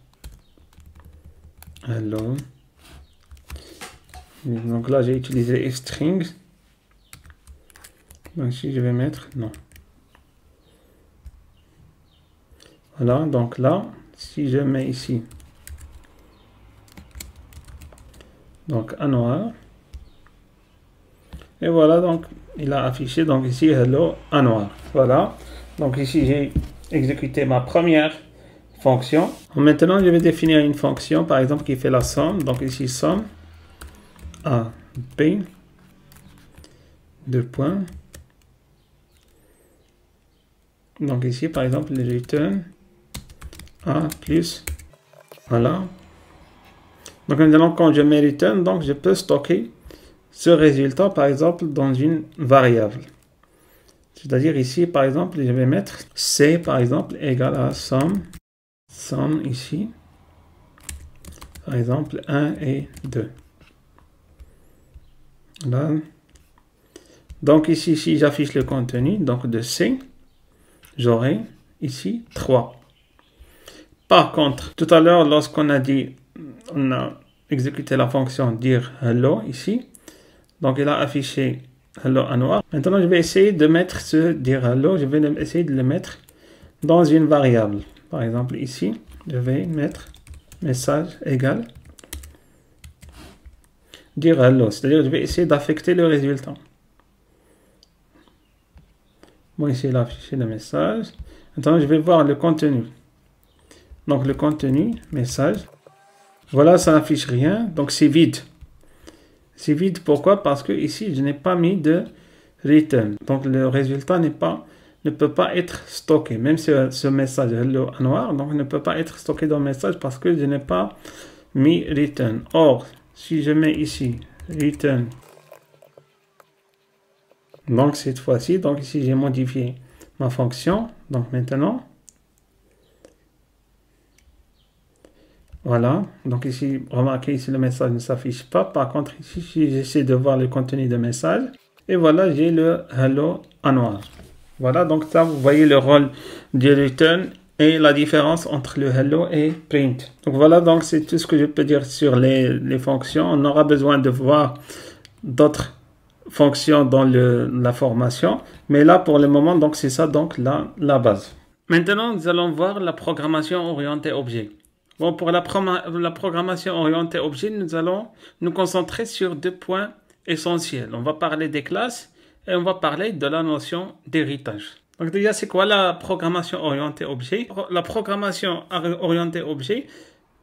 Hello. Donc là, j'ai utilisé string. Donc ici, je vais mettre non. Voilà, donc là, si je mets ici, donc en noir, et voilà, donc il a affiché, donc ici, hello en noir. Voilà, donc ici, j'ai exécuté ma première fonction. Maintenant, je vais définir une fonction, par exemple, qui fait la somme. Donc ici, somme A, B, deux points. Donc ici, par exemple, le return A plus, voilà. Donc maintenant, quand je mets return, donc je peux stocker ce résultat, par exemple, dans une variable. C'est-à-dire ici, par exemple, je vais mettre C, par exemple, égale à somme ici, par exemple, 1 et 2. Là. Donc ici, si j'affiche le contenu donc de C, j'aurai ici 3. Par contre, tout à l'heure, lorsqu'on a dit, on a exécuté la fonction dire hello ici, donc il a affiché hello en noir. Maintenant, je vais essayer de mettre ce dire hello, je vais essayer de le mettre dans une variable. Par exemple, ici, je vais mettre message égal dire hello, c'est-à-dire je vais essayer d'affecter le résultat. Bon, ici, il a affiché le message. Maintenant, je vais voir le contenu. Donc, le contenu, message. Voilà, ça n'affiche rien. Donc, c'est vide. C'est vide, pourquoi? Parce que ici, je n'ai pas mis de return. Donc, le résultat ne peut pas être stocké. Même si ce message hello en noir, donc, ne peut pas être stocké dans le message parce que je n'ai pas mis return. Or, si je mets ici return, donc cette fois-ci, donc ici j'ai modifié ma fonction. Donc maintenant, voilà. Donc ici, remarquez ici le message ne s'affiche pas. Par contre ici, si j'essaie de voir le contenu de message, et voilà, j'ai le hello en noir. Voilà, donc ça, vous voyez le rôle du return et la différence entre le hello et print. Donc voilà, donc c'est tout ce que je peux dire sur les fonctions. On aura besoin de voir d'autres fonctions dans la formation, mais là pour le moment, donc c'est ça, donc la base. Maintenant, nous allons voir la programmation orientée objet. Bon, pour la programmation orientée objet, nous allons nous concentrer sur deux points essentiels. On va parler des classes et on va parler de la notion d'héritage. Donc déjà, c'est quoi la programmation orientée objet? La programmation orientée objet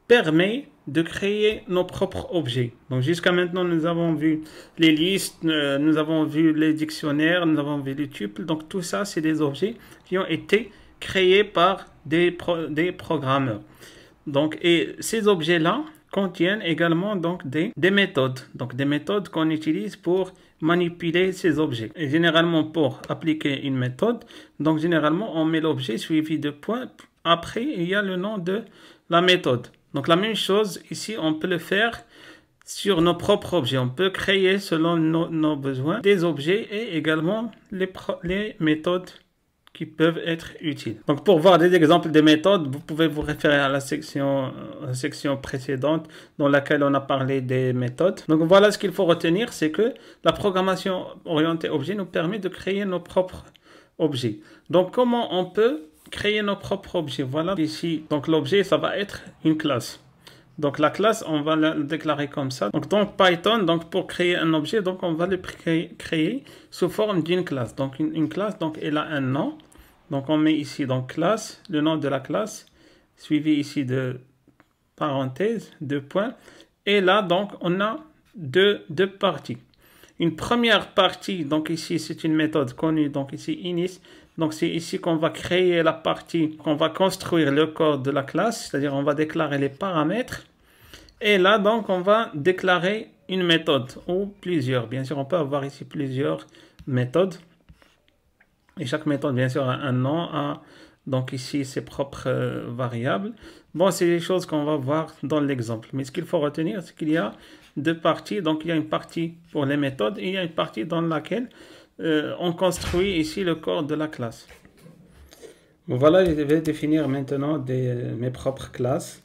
permet de créer nos propres objets. Donc jusqu'à maintenant, nous avons vu les listes, nous avons vu les dictionnaires, nous avons vu les tuples. Donc tout ça, c'est des objets qui ont été créés par des programmeurs. Donc, et ces objets-là contiennent également donc des méthodes. Donc des méthodes qu'on utilise pour manipuler ces objets. Et généralement, pour appliquer une méthode, donc généralement, on met l'objet suivi de points. Après, il y a le nom de la méthode. Donc la même chose, ici, on peut le faire sur nos propres objets. On peut créer, selon nos besoins, des objets et également les méthodes qui peuvent être utiles. Donc pour voir des exemples de méthodes, vous pouvez vous référer à la section précédente dans laquelle on a parlé des méthodes. Donc voilà ce qu'il faut retenir, c'est que la programmation orientée objet nous permet de créer nos propres objets. Donc comment on peut créer nos propres objets? Voilà ici, donc l'objet, ça va être une classe. Donc la classe, on va la déclarer comme ça. Donc dans Python, donc pour créer un objet, donc on va le créer sous forme d'une classe. Donc une classe, donc elle a un nom. Donc on met ici donc classe, le nom de la classe, suivi ici de parenthèse, deux points. Et là donc on a deux parties. Une première partie, donc ici c'est une méthode connue, donc ici init. Donc c'est ici qu'on va créer la partie, qu'on va construire le code de la classe, c'est-à-dire on va déclarer les paramètres. Et là donc on va déclarer une méthode ou plusieurs. Bien sûr on peut avoir ici plusieurs méthodes. Et chaque méthode bien sûr a un nom, a Donc ici, ses propres variables. Bon, c'est les choses qu'on va voir dans l'exemple. Mais ce qu'il faut retenir, c'est qu'il y a deux parties. Donc, il y a une partie pour les méthodes et il y a une partie dans laquelle on construit ici le corps de la classe. Bon, voilà, je vais définir maintenant mes propres classes.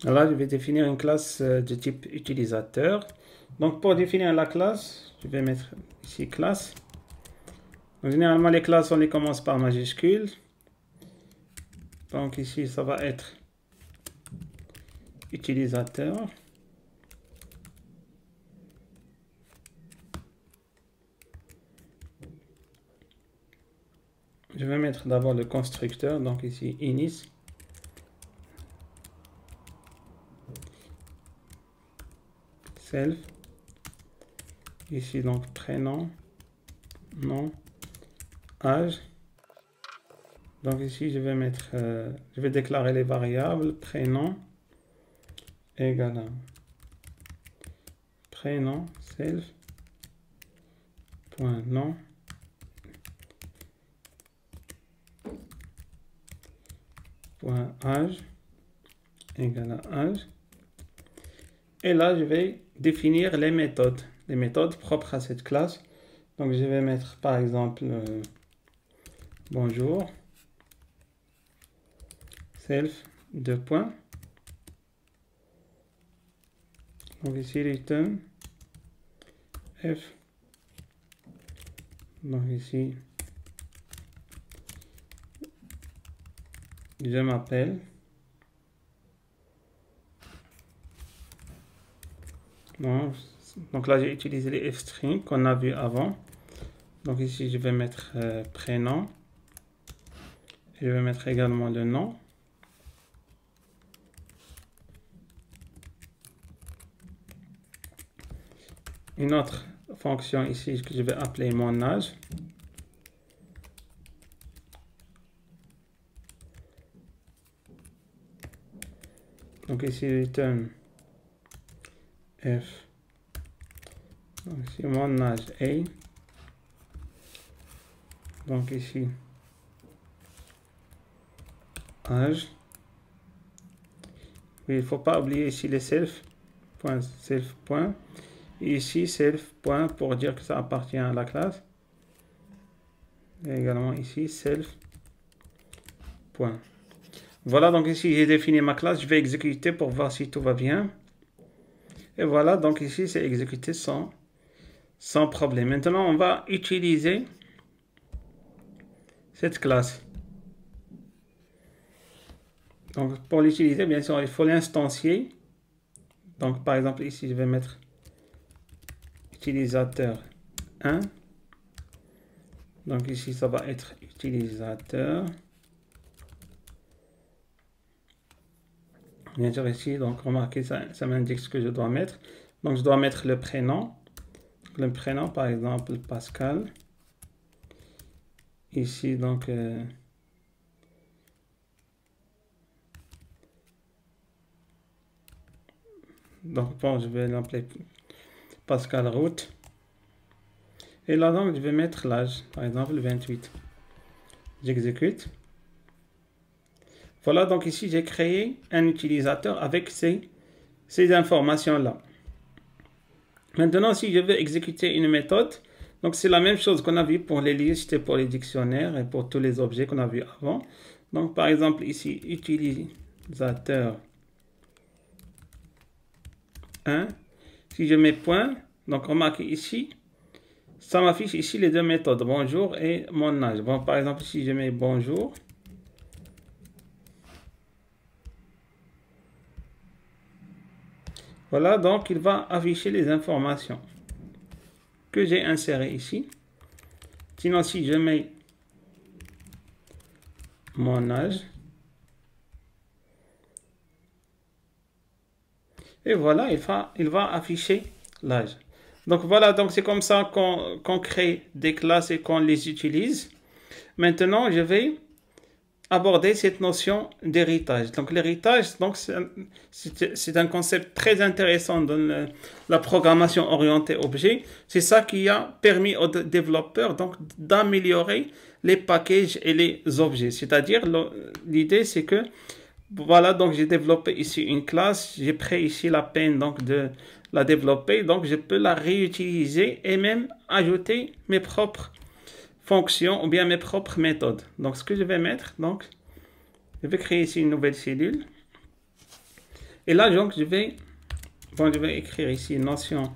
Là, je vais définir une classe de type utilisateur. Donc, pour définir la classe, je vais mettre ici classe. Donc, généralement, les classes, on les commence par majuscule. Donc, ici, ça va être utilisateur. Je vais mettre d'abord le constructeur. Donc, ici, init. Self. Ici, donc, prénom, nom, âge. Donc ici, je vais mettre, je vais déclarer les variables prénom égale à prénom self point nom point âge égale à âge. Et là, je vais définir les méthodes propres à cette classe. Donc je vais mettre par exemple bonjour. Self, deux points. Donc ici, return, F. Donc ici, je m'appelle. Donc là, j'ai utilisé les f-strings qu'on a vu avant. Donc ici, je vais mettre prénom. Et je vais mettre également le nom. Une autre fonction ici que je vais appeler mon âge. Donc ici, return F. Donc ici, mon âge A. Donc ici, âge. Oui, il ne faut pas oublier ici les self. Self. Et ici, self. Pour dire que ça appartient à la classe. Et également ici, self. Voilà, donc ici, j'ai défini ma classe. Je vais exécuter pour voir si tout va bien. Et voilà, donc ici, c'est exécuté sans problème. Maintenant, on va utiliser cette classe. Donc, pour l'utiliser, bien sûr, il faut l'instancier. Donc, par exemple, ici, je vais mettre utilisateur 1. Donc, ici, ça va être utilisateur. Bien sûr, ici, donc, remarquez, ça m'indique ce que je dois mettre. Donc, je dois mettre le prénom. Le prénom, par exemple, Pascal. Ici, donc, bon, je vais l'appeler Pascal Route. Et là, donc, je vais mettre l'âge, par exemple, 28. J'exécute. Voilà, donc ici, j'ai créé un utilisateur avec ces informations-là. Maintenant, si je veux exécuter une méthode, donc c'est la même chose qu'on a vu pour les listes et pour les dictionnaires et pour tous les objets qu'on a vu avant. Donc, par exemple, ici, utilisateur 1. Si je mets point, donc remarquez ici, ça m'affiche ici les deux méthodes, bonjour et mon âge. Bon, par exemple, si je mets bonjour, voilà, donc il va afficher les informations que j'ai insérées ici. Sinon, si je mets mon âge, et voilà, il va afficher l'âge. Donc voilà, donc c'est comme ça qu'on crée des classes et qu'on les utilise. Maintenant, je vais aborder cette notion d'héritage. Donc l'héritage, donc c'est un concept très intéressant dans la programmation orientée objet. C'est ça qui a permis aux développeurs donc d'améliorer les packages et les objets. C'est-à-dire l'idée c'est que voilà, donc j'ai développé ici une classe, j'ai pris ici la peine donc de la développer, donc je peux la réutiliser et même ajouter mes propres fonctions ou bien mes propres méthodes. Donc ce que je vais mettre, donc je vais créer ici une nouvelle cellule et là donc je vais écrire ici une notion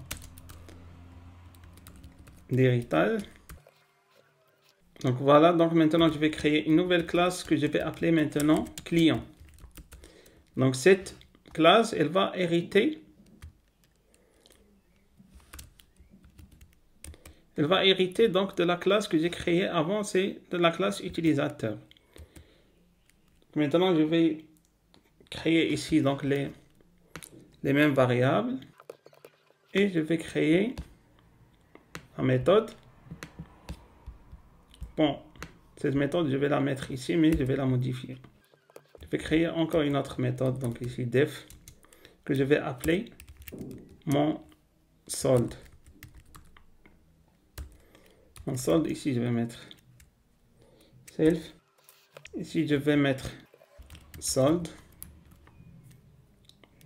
d'héritage. Donc voilà, donc maintenant je vais créer une nouvelle classe que je vais appeler maintenant client. Donc cette classe, elle va hériter. Elle va hériter donc de la classe que j'ai créée avant, c'est de la classe utilisateur. Maintenant, je vais créer ici donc les mêmes variables et je vais créer la méthode. Bon, cette méthode, je vais la mettre ici, mais je vais la modifier. Je vais créer encore une autre méthode, donc ici def, que je vais appeler mon solde. Mon solde, ici je vais mettre self. Ici je vais mettre solde.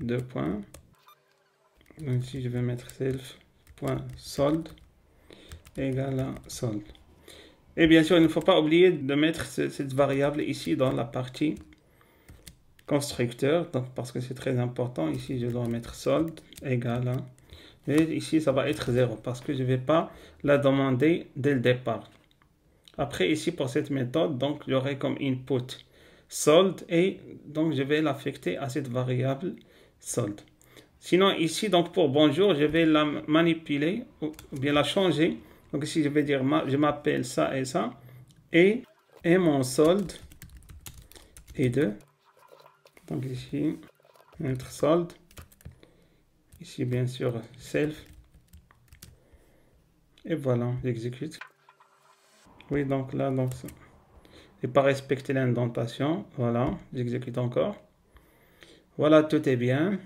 2 points. Donc ici je vais mettre self.solde égale à solde. Et bien sûr, il ne faut pas oublier de mettre cette variable ici dans la partie constructeur, donc parce que c'est très important. Ici je dois mettre solde égale à, et ici ça va être 0 parce que je ne vais pas la demander dès le départ. Après ici pour cette méthode, donc j'aurai comme input solde et donc je vais l'affecter à cette variable solde. Sinon ici donc pour bonjour, je vais la manipuler ou bien la changer. Donc ici je vais dire je m'appelle ça et mon solde est 2. Donc ici, mettre solde. Ici, bien sûr, self. Et voilà, j'exécute. Oui, donc là, donc, je n'ai pas respecté l'indentation. Voilà, j'exécute encore. Voilà, tout est bien.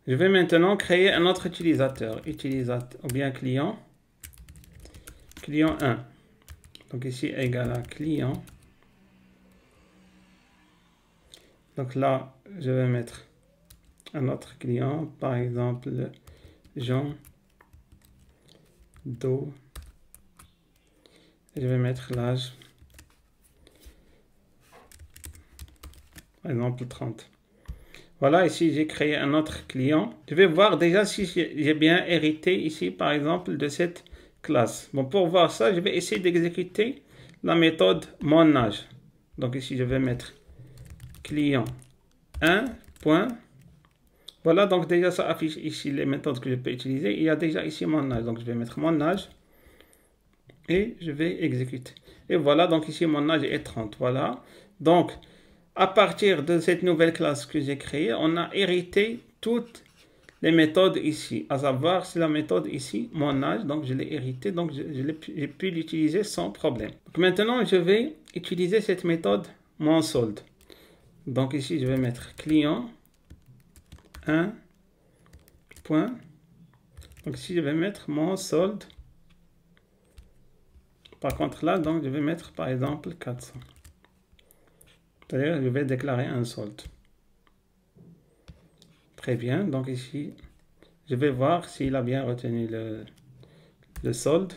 Je vais maintenant créer un autre utilisateur. Utilisateur, ou bien client. Client 1. Donc ici, égal à client. Donc là, je vais mettre un autre client, par exemple Jean Do. Je vais mettre l'âge, par exemple 30. Voilà, ici j'ai créé un autre client. Je vais voir déjà si j'ai bien hérité ici, par exemple, de cette classe. Bon, pour voir ça, je vais essayer d'exécuter la méthode monAge. Donc ici, je vais mettre client 1. Voilà, donc déjà ça affiche ici les méthodes que je peux utiliser. Il y a déjà ici mon âge, donc je vais mettre mon âge et je vais exécuter. Et voilà, donc ici mon âge est 30. Voilà, donc à partir de cette nouvelle classe que j'ai créée, on a hérité toutes les méthodes ici, à savoir c'est la méthode ici mon âge, donc je l'ai hérité, donc j'ai pu l'utiliser sans problème. Donc maintenant je vais utiliser cette méthode mon solde. Donc ici, je vais mettre client 1. Point. Donc ici, je vais mettre mon solde. Par contre, là, donc je vais mettre par exemple 400. C'est-à-dire, je vais déclarer un solde. Très bien. Donc ici, je vais voir s'il a bien retenu le solde.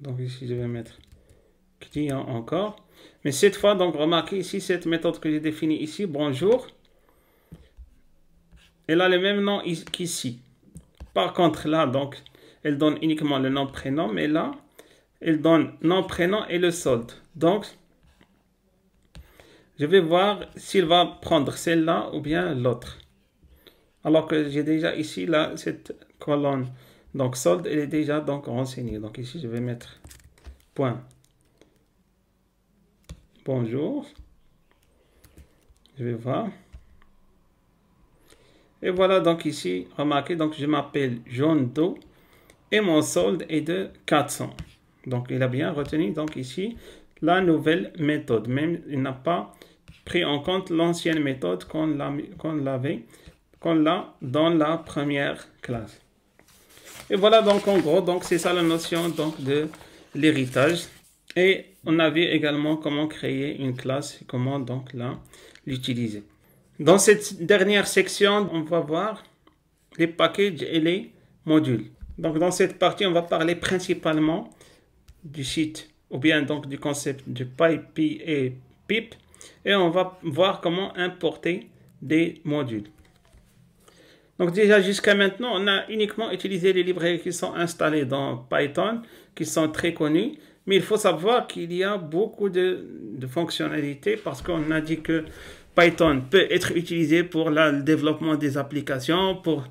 Donc ici, je vais mettre client encore. Mais cette fois, donc remarquez ici, cette méthode que j'ai définie ici, bonjour, elle a le même nom qu'ici. Par contre, là, donc, elle donne uniquement le nom, prénom, mais là, elle donne nom, prénom et le solde. Donc, je vais voir s'il va prendre celle-là ou bien l'autre. Alors que j'ai déjà ici, là, cette colonne, donc solde, elle est déjà donc renseignée. Donc ici, je vais mettre point. Bonjour, je vais voir. Et voilà, donc ici, remarquez, donc je m'appelle John Doe et mon solde est de 400. Donc il a bien retenu, donc ici, la nouvelle méthode. Même il n'a pas pris en compte l'ancienne méthode qu'on l'a dans la première classe. Et voilà donc en gros, donc c'est ça la notion donc de l'héritage. Et on a vu également comment créer une classe et comment donc l'utiliser. Dans cette dernière section, on va voir les packages et les modules. Donc dans cette partie, on va parler principalement du site ou bien donc du concept de PyPI et pip, et on va voir comment importer des modules. Donc déjà jusqu'à maintenant, on a uniquement utilisé les librairies qui sont installées dans Python, qui sont très connues, mais il faut savoir qu'il y a beaucoup de fonctionnalités parce qu'on a dit que Python peut être utilisé pour le développement des applications, pour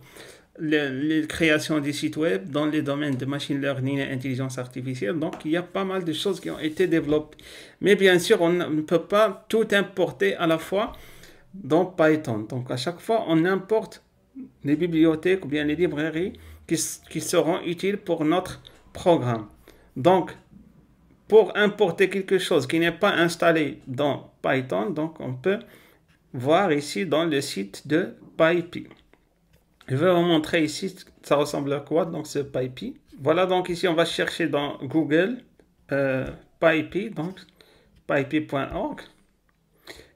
la création des sites web dans les domaines de machine learning et intelligence artificielle. Donc, il y a pas mal de choses qui ont été développées. Mais bien sûr, on ne peut pas tout importer à la fois dans Python. Donc, à chaque fois, on importe les bibliothèques ou bien les librairies qui seront utiles pour notre programme. Donc, pour importer quelque chose qui n'est pas installé dans Python, donc on peut voir ici dans le site de PyPI. Je vais vous montrer ici, ça ressemble à quoi, donc ce PyPI. Voilà, donc ici, on va chercher dans Google PyPI, donc pypi.org.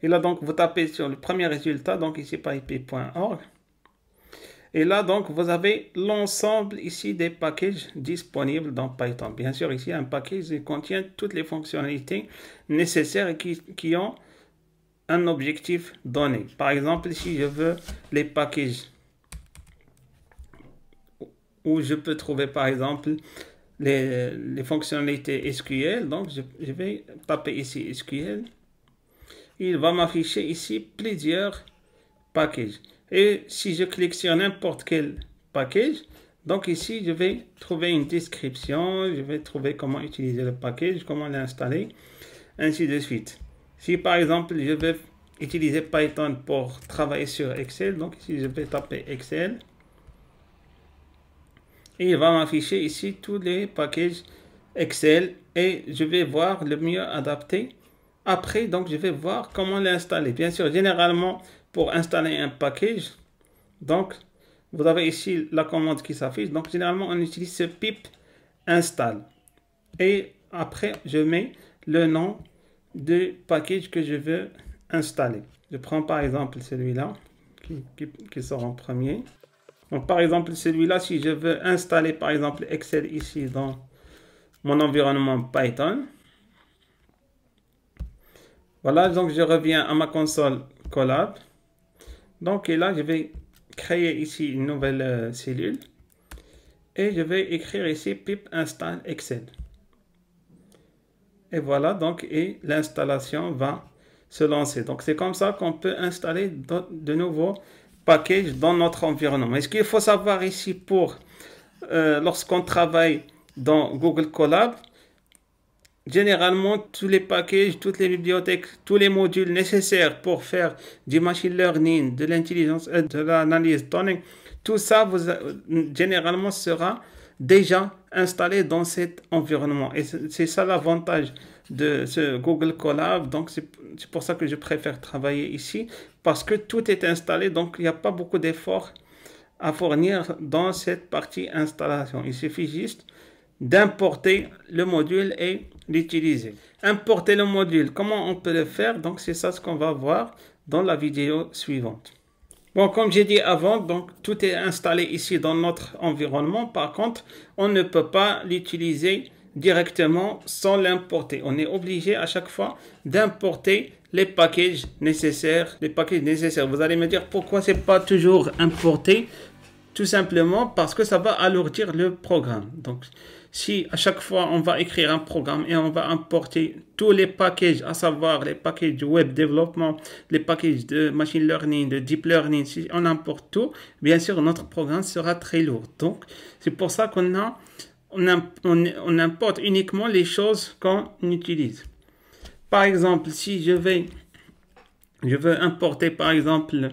Et là, donc, vous tapez sur le premier résultat, donc ici, pypi.org. Et là, donc, vous avez l'ensemble ici des packages disponibles dans Python. Bien sûr, ici, un package qui contient toutes les fonctionnalités nécessaires et qui ont un objectif donné. Par exemple, ici, je veux les packages où je peux trouver, par exemple, les fonctionnalités SQL. Donc, je vais taper ici SQL. Il va m'afficher ici plusieurs packages. Et si je clique sur n'importe quel package, donc ici, je vais trouver une description, je vais trouver comment utiliser le package, comment l'installer, ainsi de suite. Si par exemple, je veux utiliser Python pour travailler sur Excel, donc ici, je vais taper Excel. Et il va m'afficher ici tous les packages Excel et je vais voir le mieux adapté. Après, donc, je vais voir comment l'installer. Bien sûr, généralement, pour installer un package, donc, vous avez ici la commande qui s'affiche. Donc, généralement, on utilise ce pip install. Et après, je mets le nom du package que je veux installer. Je prends par exemple celui-là qui sort en premier. Donc, par exemple, celui-là, si je veux installer par exemple Excel ici dans mon environnement Python. Voilà, donc je reviens à ma console Colab. Donc, et là, je vais créer ici une nouvelle cellule. Et je vais écrire ici pip install Excel. Et voilà, donc, et l'installation va se lancer. Donc, c'est comme ça qu'on peut installer de nouveaux packages dans notre environnement. Et ce qu'il faut savoir ici pour lorsqu'on travaille dans Google Colab, généralement, tous les packages, toutes les bibliothèques, tous les modules nécessaires pour faire du machine learning, de l'intelligence, de l'analyse données, tout ça généralement sera déjà installé dans cet environnement. Et c'est ça l'avantage de ce Google Colab. Donc, c'est pour ça que je préfère travailler ici, parce que tout est installé. Donc, il n'y a pas beaucoup d'efforts à fournir dans cette partie installation. Il suffit juste d'importer le module et l'utiliser. Importer le module, comment on peut le faire? Donc, c'est ça ce qu'on va voir dans la vidéo suivante. Bon, comme j'ai dit avant, donc tout est installé ici dans notre environnement. Par contre, on ne peut pas l'utiliser directement sans l'importer. On est obligé à chaque fois d'importer les packages nécessaires. Vous allez me dire pourquoi c'est pas toujours importé? Tout simplement parce que ça va alourdir le programme. Donc, si à chaque fois on va écrire un programme et on va importer tous les packages, à savoir les packages de web développement, les packages de machine learning, de deep learning, si on importe tout, bien sûr notre programme sera très lourd. Donc c'est pour ça qu'on importe uniquement les choses qu'on utilise. Par exemple, si je veux importer par exemple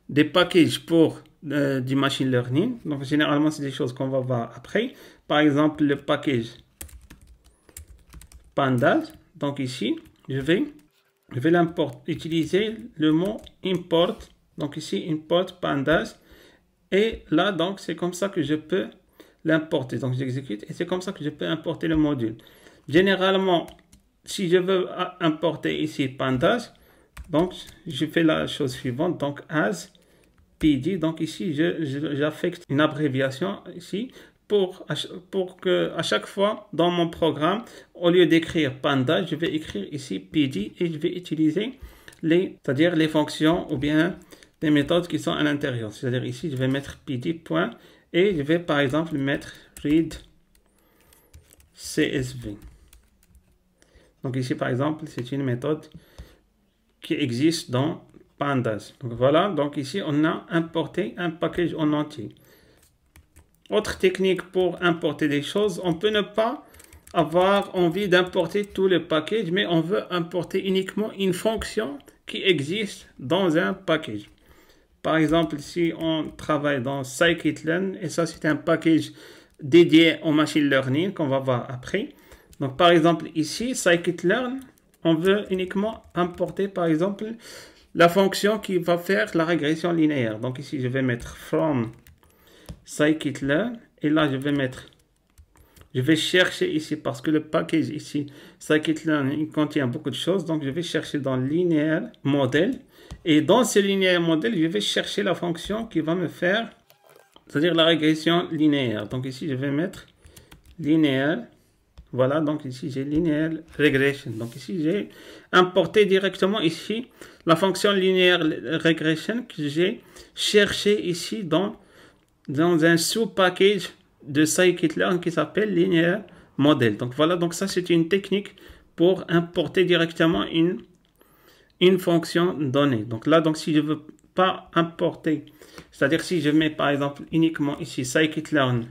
des packages pour du machine learning. Donc, généralement, c'est des choses qu'on va voir après. Par exemple, le package Pandas. Donc, ici, je vais je vais utiliser le mot import. Donc ici, import pandas. Et là, donc, c'est comme ça que je peux l'importer. Donc, j'exécute et c'est comme ça que je peux importer le module. Généralement, si je veux importer ici pandas, donc, je fais la chose suivante. Donc, as pd. Donc, ici, j'affecte une abréviation ici pour que à chaque fois dans mon programme, au lieu d'écrire pandas, je vais écrire ici pd et je vais utiliser c'est-à-dire les fonctions ou bien des méthodes qui sont à l'intérieur. C'est-à-dire ici, je vais mettre pd point et je vais par exemple mettre read csv. Donc ici, par exemple, c'est une méthode qui existe dans pandas. Donc voilà, donc ici, on a importé un package en entier. Autre technique pour importer des choses, on peut ne pas avoir envie d'importer tout le package, mais on veut importer uniquement une fonction qui existe dans un package. Par exemple, si on travaille dans scikit-learn, et ça c'est un package dédié au machine learning qu'on va voir après. Donc par exemple ici, scikit-learn, on veut uniquement importer par exemple la fonction qui va faire la régression linéaire. Donc ici je vais mettre from scikit-learn et là je vais chercher ici parce que le package ici scikit-learn il contient beaucoup de choses, donc je vais chercher dans linéaire model et dans ce linéaire model je vais chercher la fonction qui va me faire, c'est-à-dire la régression linéaire. Donc ici je vais mettre linéaire, voilà, donc ici j'ai linéaire regression. Donc ici j'ai importé directement ici la fonction linéaire regression que j'ai cherché ici dans un sous-package de scikit-learn qui s'appelle linéaire model. Donc voilà, donc ça c'est une technique pour importer directement une fonction donnée. Donc là, donc si je veux pas importer, c'est-à-dire si je mets par exemple uniquement ici scikit-learn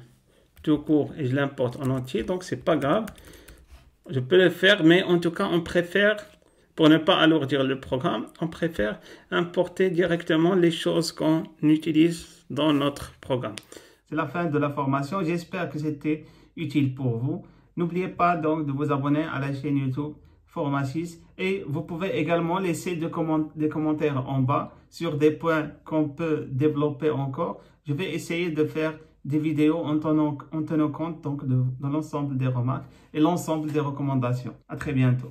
tout court et je l'importe en entier, donc c'est pas grave, je peux le faire, mais en tout cas on préfère, pour ne pas alourdir le programme, on préfère importer directement les choses qu'on utilise dans notre programme. C'est la fin de la formation. J'espère que c'était utile pour vous. N'oubliez pas donc de vous abonner à la chaîne YouTube Forma6 et vous pouvez également laisser des commentaires en bas sur des points qu'on peut développer encore. Je vais essayer de faire des vidéos en tenant compte donc de l'ensemble des remarques et l'ensemble des recommandations. À très bientôt.